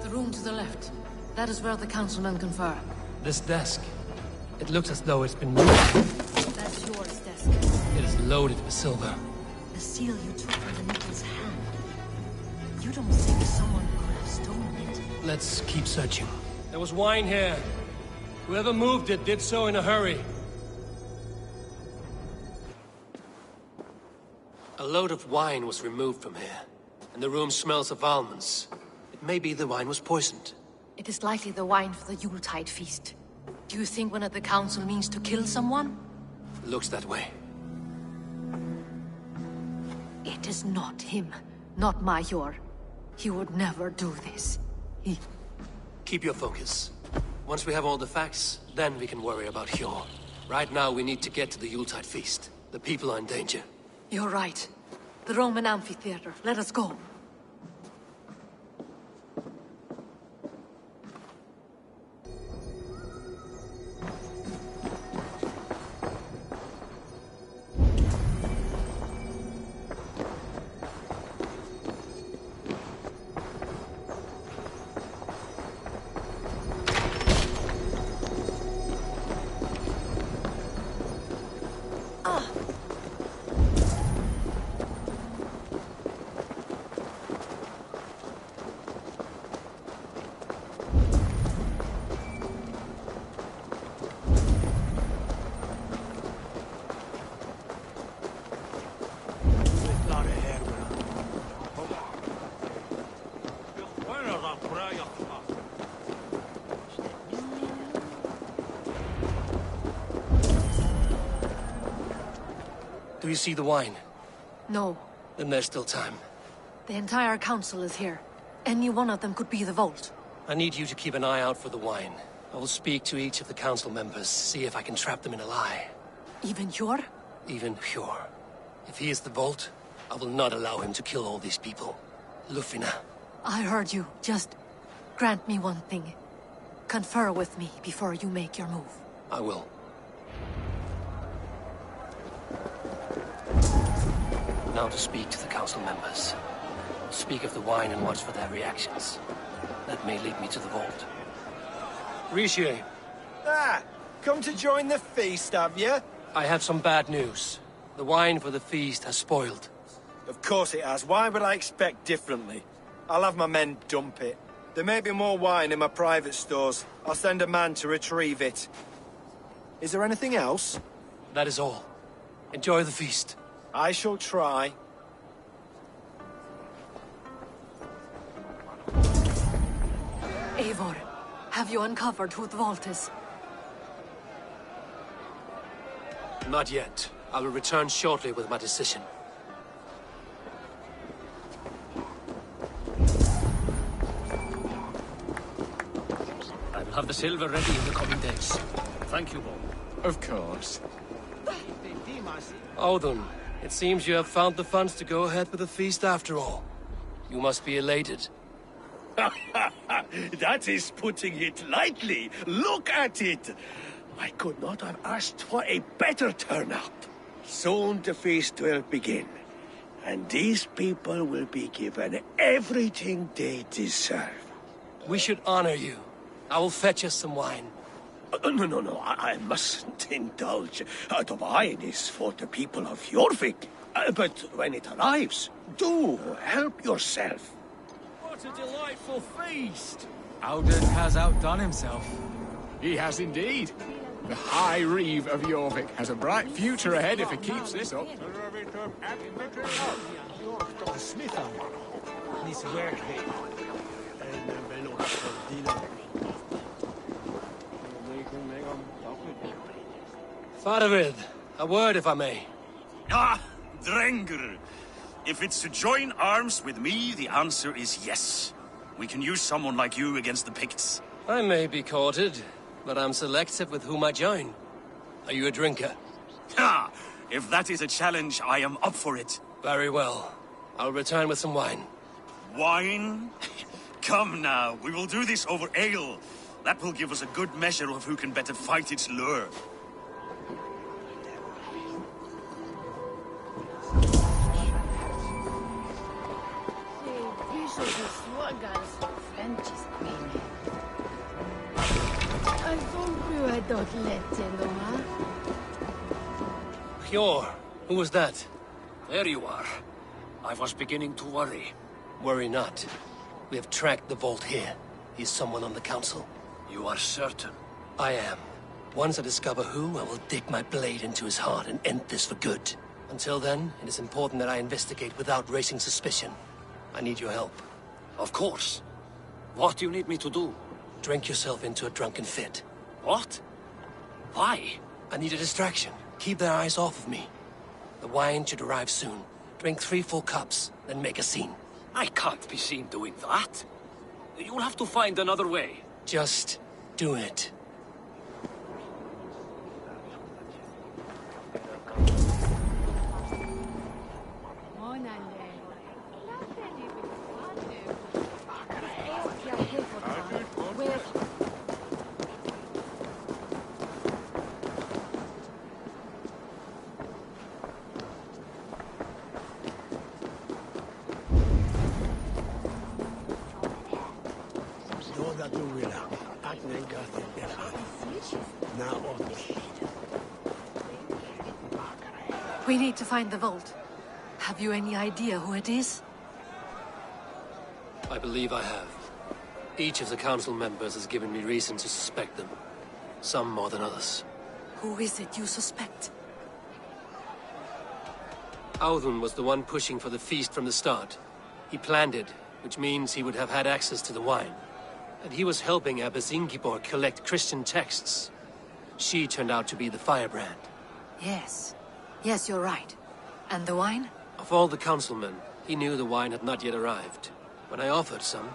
The room to the left. That is where the councilmen confer. This desk. It looks as though it's been moved. That's yours desk. It is loaded with silver. The seal you took from the Needle's hand. You don't think someone could have stolen it? Let's keep searching. There was wine here. Whoever moved it did so in a hurry. A load of wine was removed from here, and the room smells of almonds. It may be the wine was poisoned. It is likely the wine for the Yuletide feast. Do you think one of the council means to kill someone? Looks that way. It is not him, not Major. He would never do this. He... Keep your focus. Once we have all the facts, then we can worry about Hjor. Right now, we need to get to the Yuletide feast. The people are in danger. You're right. The Roman amphitheater. Let us go. Do you see the wine? No. Then there's still time. The entire council is here. Any one of them could be the Vault. I need you to keep an eye out for the wine. I will speak to each of the council members, see if I can trap them in a lie. Even Hjor? Even Hjor. If he is the Vault, I will not allow him to kill all these people. Lufina. I heard you. Just grant me one thing. Confer with me before you make your move. I will. Now to speak to the council members. Speak of the wine and watch for their reactions. That may lead me to the Vault. Rishi. Ah! Come to join the feast, have you? I have some bad news. The wine for the feast has spoiled. Of course it has. Why would I expect differently? I'll have my men dump it. There may be more wine in my private stores. I'll send a man to retrieve it. Is there anything else? That is all. Enjoy the feast. I shall try. Eivor, have you uncovered who the Vault is? Not yet. I will return shortly with my decision. I will have the silver ready in the coming days. Thank you all. Of course. Audun, it seems you have found the funds to go ahead with the feast after all. You must be elated. That is putting it lightly. Look at it. I could not have asked for a better turnout. Soon the feast will begin, and these people will be given everything they deserve. We should honor you. I will fetch us some wine. No, I mustn't indulge. The wine is for the people of Jorvik. But when it arrives, do help yourself. What a delightful feast! Audun has outdone himself. He has indeed. The High Reeve of Jorvik has a bright future ahead if he keeps this up. Faravid, a word if I may. Ah, Drengr. If it's to join arms with me, the answer is yes. We can use someone like you against the Picts. I may be courted, but I'm selective with whom I join. Are you a drinker? Ha! If that is a challenge, I am up for it. Very well. I'll return with some wine. Wine? Come now, we will do this over ale. That will give us a good measure of who can better fight its lure. Hjor, who was that? There you are. I was beginning to worry. Worry not. We have tracked the Vault here. He's someone on the council. You are certain? I am. Once I discover who, I will dig my blade into his heart and end this for good. Until then, it is important that I investigate without raising suspicion. I need your help. Of course. What do you need me to do? Drink yourself into a drunken fit. What? Why? I need a distraction. Keep their eyes off of me. The wine should arrive soon. Drink 3 full cups, then make a scene. I can't be seen doing that. You'll have to find another way. Just do it. We need to find the Vault. Have you any idea who it is? I believe I have. Each of the council members has given me reason to suspect them. Some more than others. Who is it you suspect? Audun was the one pushing for the feast from the start. He planned it, which means he would have had access to the wine. And he was helping Abbess Ingibor collect Christian texts. She turned out to be the firebrand. Yes. Yes, you're right. And the wine? Of all the councilmen, he knew the wine had not yet arrived. When I offered some,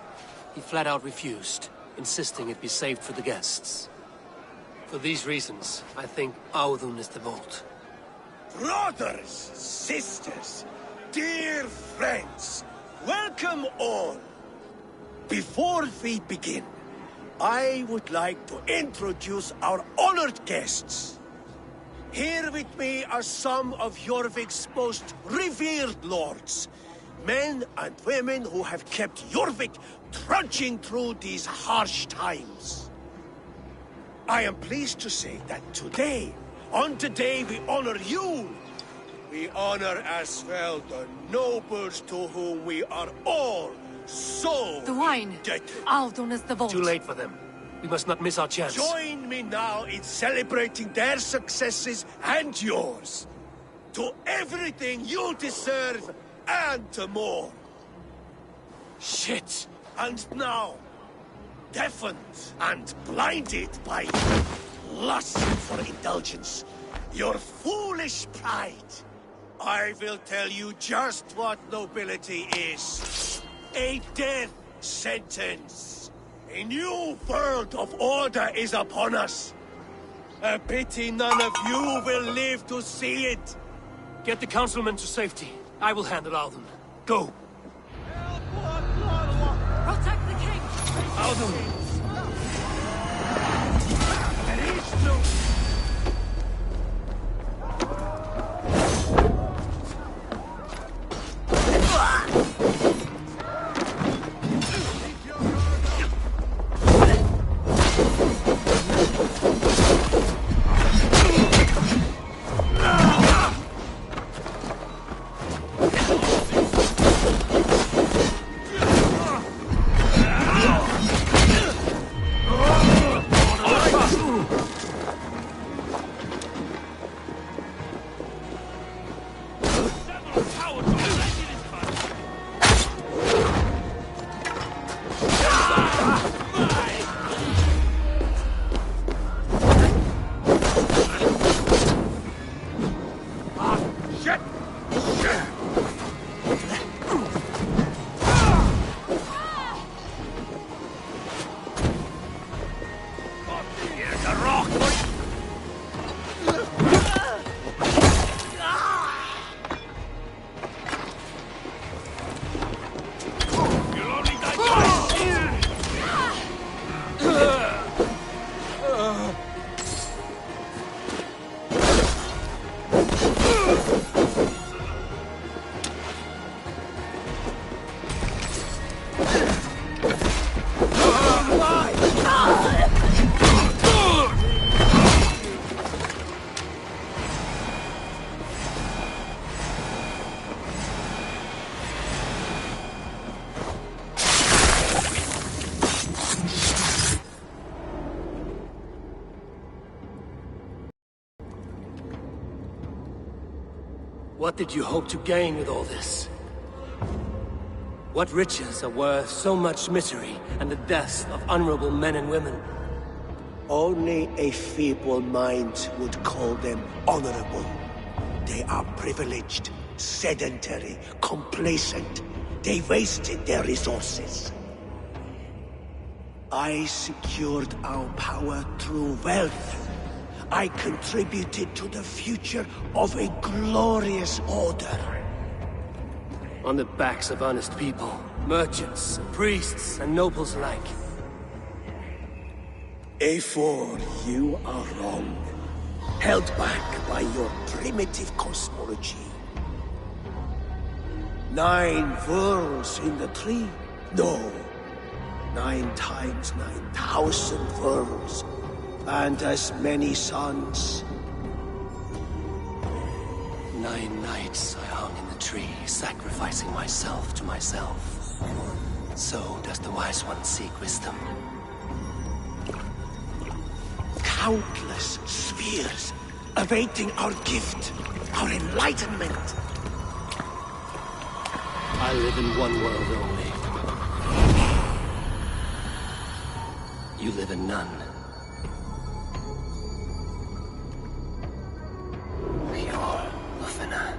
he flat out refused, insisting it be saved for the guests. For these reasons, I think Audun is the vault. Brothers, sisters, dear friends, welcome all. Before we begin, I would like to introduce our honored guests. Here with me are some of Jorvik's most revered lords. Men and women who have kept Jorvik trudging through these harsh times. I am pleased to say that today, on the day we honor you, we honor as well the nobles to whom we are all so The wine! indebted. Audun is the vault. Too late for them. We must not miss our chance. Join me now in celebrating their successes and yours. To everything you deserve and more. Shit! And now, deafened and blinded by lust for indulgence, your foolish pride, I will tell you just what nobility is. A death sentence. A new world of order is upon us. A pity none of you will live to see it. Get the councilmen to safety. I will handle Audun. Go! Protect the king! Audun! What did you hope to gain with all this? What riches are worth so much misery and the deaths of honorable men and women? Only a feeble mind would call them honorable. They are privileged, sedentary, complacent. They wasted their resources. I secured our power through wealth. I contributed to the future of a glorious order. On the backs of honest people, merchants, priests, and nobles alike. Eivor, you are wrong. Held back by your primitive cosmology. 9 worlds in the tree? No. 9 times 9,000 worlds. And as many suns. 9 nights I hung in the tree, sacrificing myself to myself. So does the wise one seek wisdom. Countless spheres awaiting our gift, our enlightenment. I live in one world only. You live in none. Pure Lufina.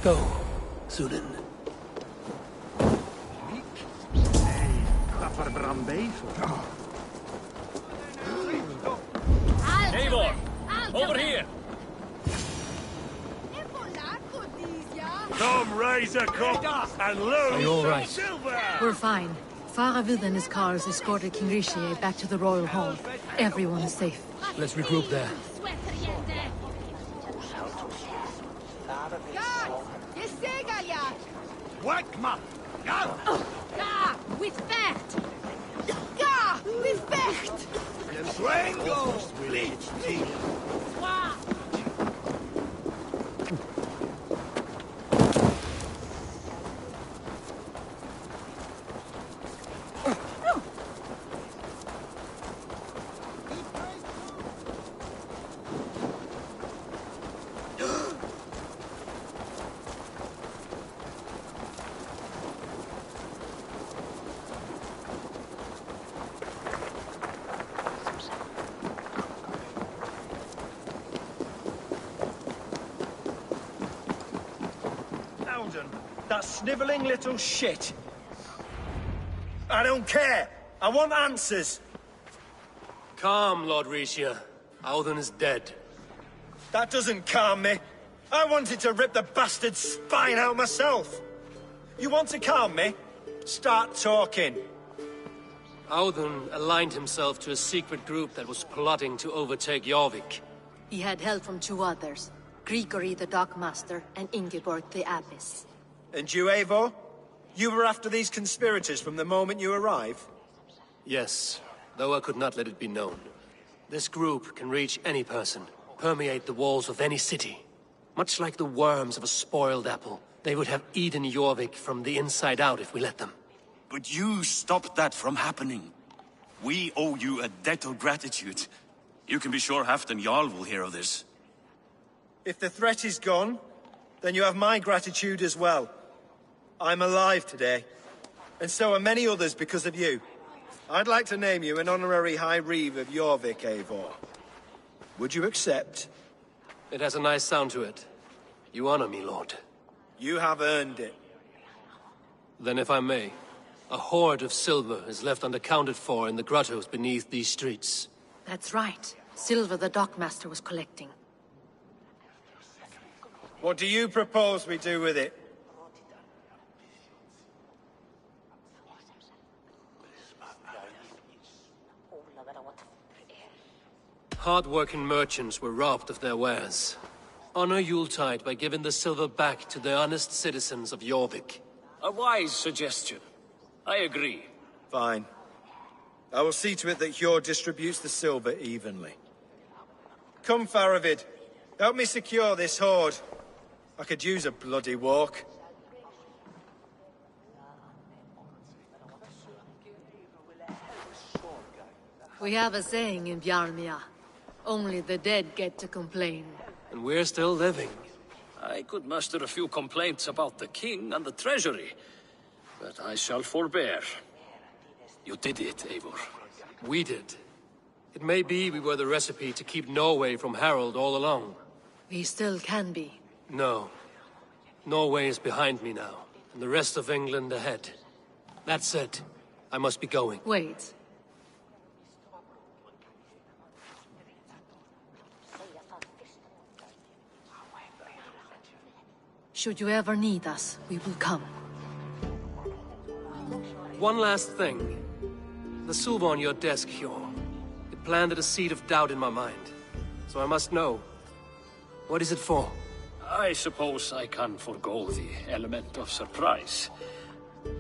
Go, Sunan. Eivor! Over here! Come raise a cup and lose Are you all right? silver! We're fine. Faravid and his cars escorted King Rishi back to the royal hall. Everyone is safe. Let's regroup there. Wakma! Ja, with Vecht! Ja, with Vecht! Rango! Bleach teeth! That snivelling little shit. I don't care. I want answers. Calm, Lord Rishia. Auden is dead. That doesn't calm me. I wanted to rip the bastard's spine out myself. You want to calm me? Start talking. Auden aligned himself to a secret group that was plotting to overtake Jorvik. He had help from two others. Grigory the Dockmaster and Ingeborg the Abbess. And you, Eivor? You were after these conspirators from the moment you arrived? Yes, though I could not let it be known. This group can reach any person, permeate the walls of any city. Much like the worms of a spoiled apple, they would have eaten Jorvik from the inside out if we let them. But you stopped that from happening. We owe you a debt of gratitude. You can be sure Halfdan Jarl will hear of this. If the threat is gone, then you have my gratitude as well. I'm alive today, and so are many others because of you. I'd like to name you an honorary High Reeve of Jorvik, Eivor. Would you accept? It has a nice sound to it. You honor me, Lord. You have earned it. Then if I may, a hoard of silver is left unaccounted for in the grottos beneath these streets. That's right. Silver the Dockmaster was collecting. What do you propose we do with it? Hard-working merchants were robbed of their wares. Honor Yuletide by giving the silver back to the honest citizens of Jorvik. A wise suggestion. I agree. Fine. I will see to it that Hjord distributes the silver evenly. Come, Faravid. Help me secure this hoard. I could use a bloody walk. We have a saying in Bjarmia. Only the dead get to complain. And we're still living. I could muster a few complaints about the king and the treasury, but I shall forbear. You did it, Eivor. We did. It may be we were the recipe to keep Norway from Harald all along. We still can be. No. Norway is behind me now, and the rest of England ahead. That said, I must be going. Wait. Should you ever need us, we will come. One last thing. The silver on your desk, Hjord. It planted a seed of doubt in my mind. So I must know. What is it for? I suppose I can forgo the element of surprise.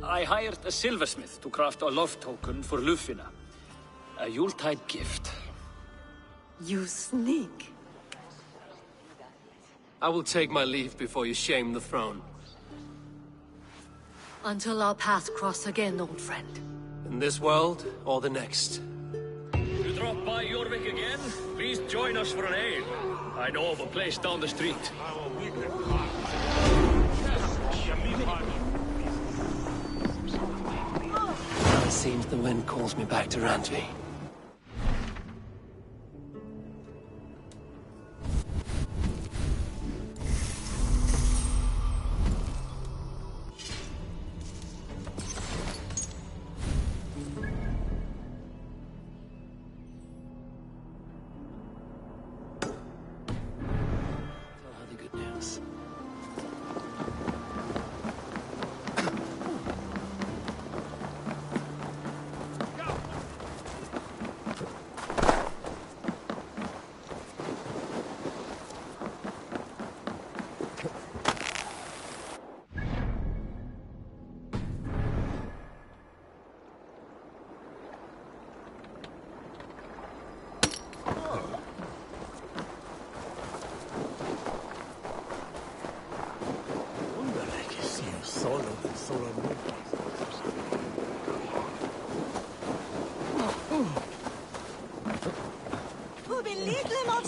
I hired a silversmith to craft a love token for Lufina. A Yuletide gift. You sneak. I will take my leave before you shame the throne. Until our paths cross again, old friend. In this world, or the next. You drop by Jorvik again? Please join us for an ale. I know of a place down the street. It seems the wind calls me back to Randvi.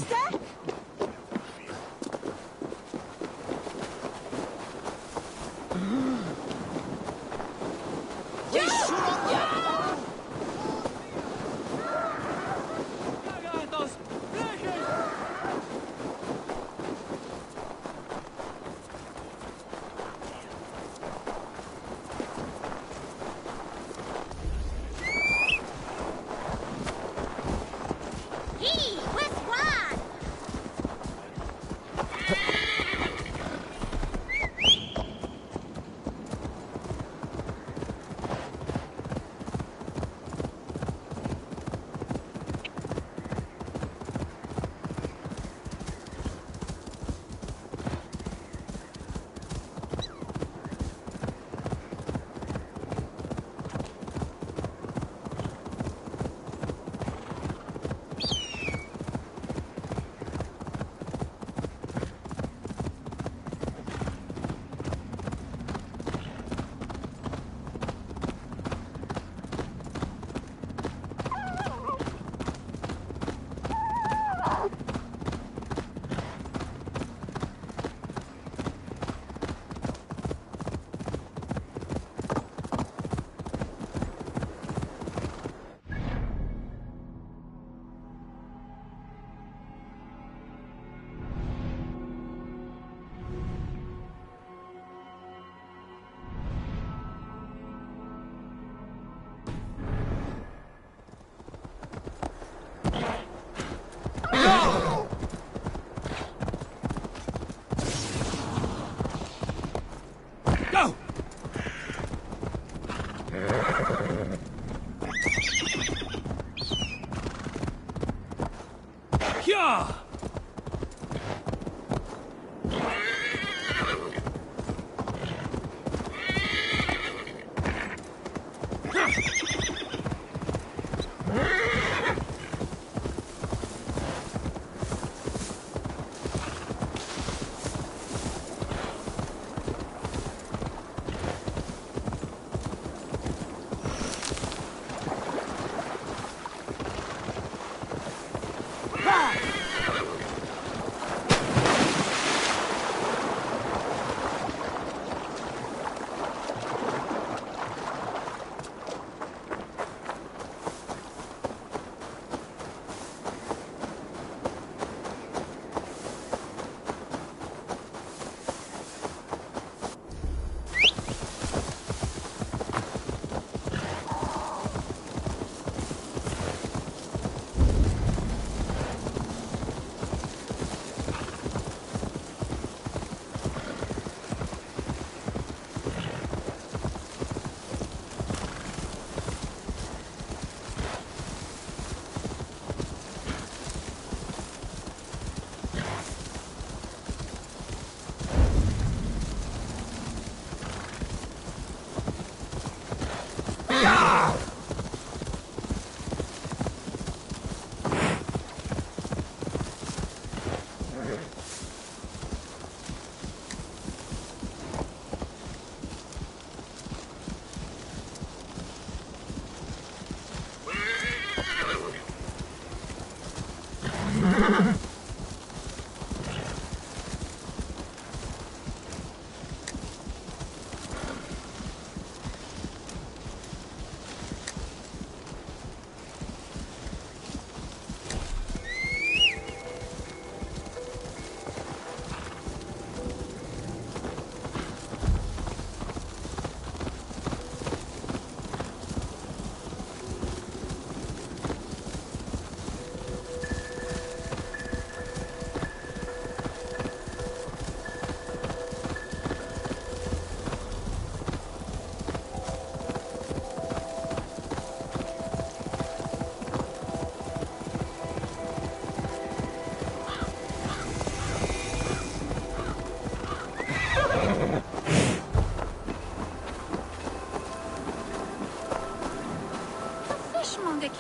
Master?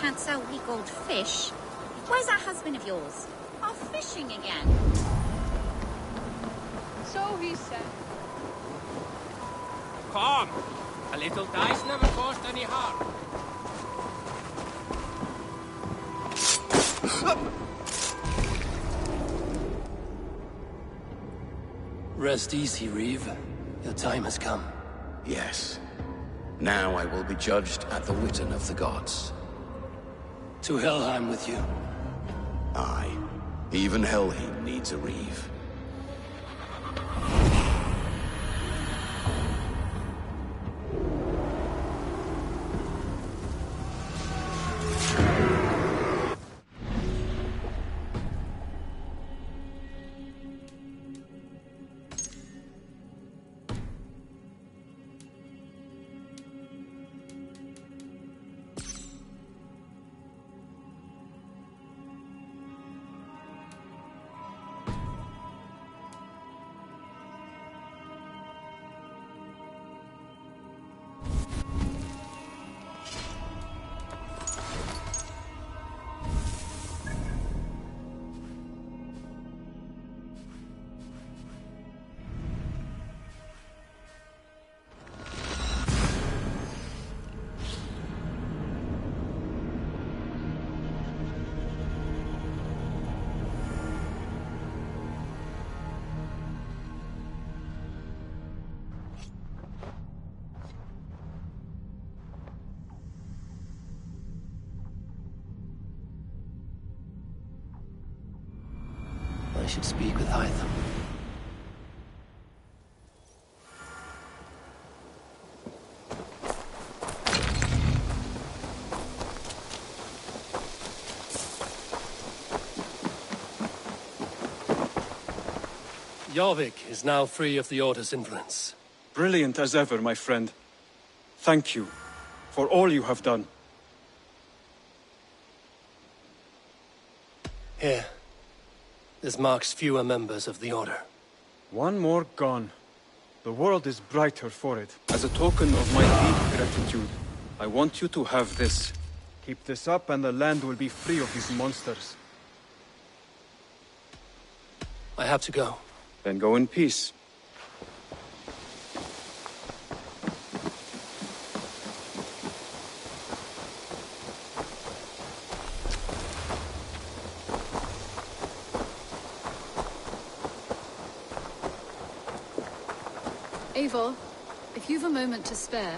Can't sell weak old fish. Where's that husband of yours? Off fishing again. So he said. Come! A little dice never caused any harm. Rest easy, Reeve. Your time has come. Yes. Now I will be judged at the Witten of the gods. To Helheim with you. Aye. Even Helheim needs a Reeve. I should speak with Hytham. Jorvik is now free of the Order's influence. Brilliant as ever, my friend. Thank you for all you have done. Here. This marks fewer members of the Order. One more gone. The world is brighter for it. As a token of my deep gratitude, I want you to have this. Keep this up and the land will be free of these monsters. I have to go. Then go in peace. Eivor, if you've a moment to spare...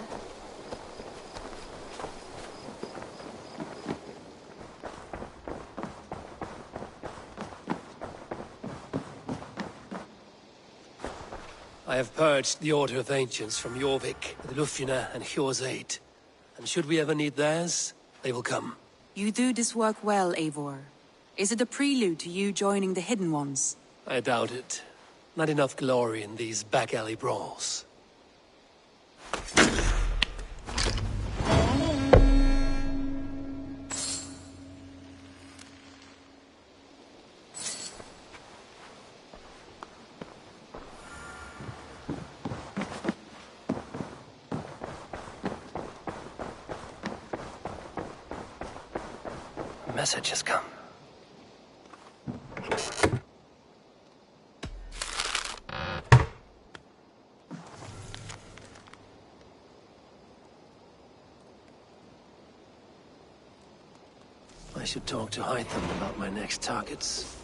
I have purged the Order of Ancients from Jorvik with Lufjuna and Hjor's aid. And should we ever need theirs, they will come. You do this work well, Eivor. Is it a prelude to you joining the Hidden Ones? I doubt it. Not enough glory in these back-alley brawls. A message has come. I should talk to Hytham about my next targets.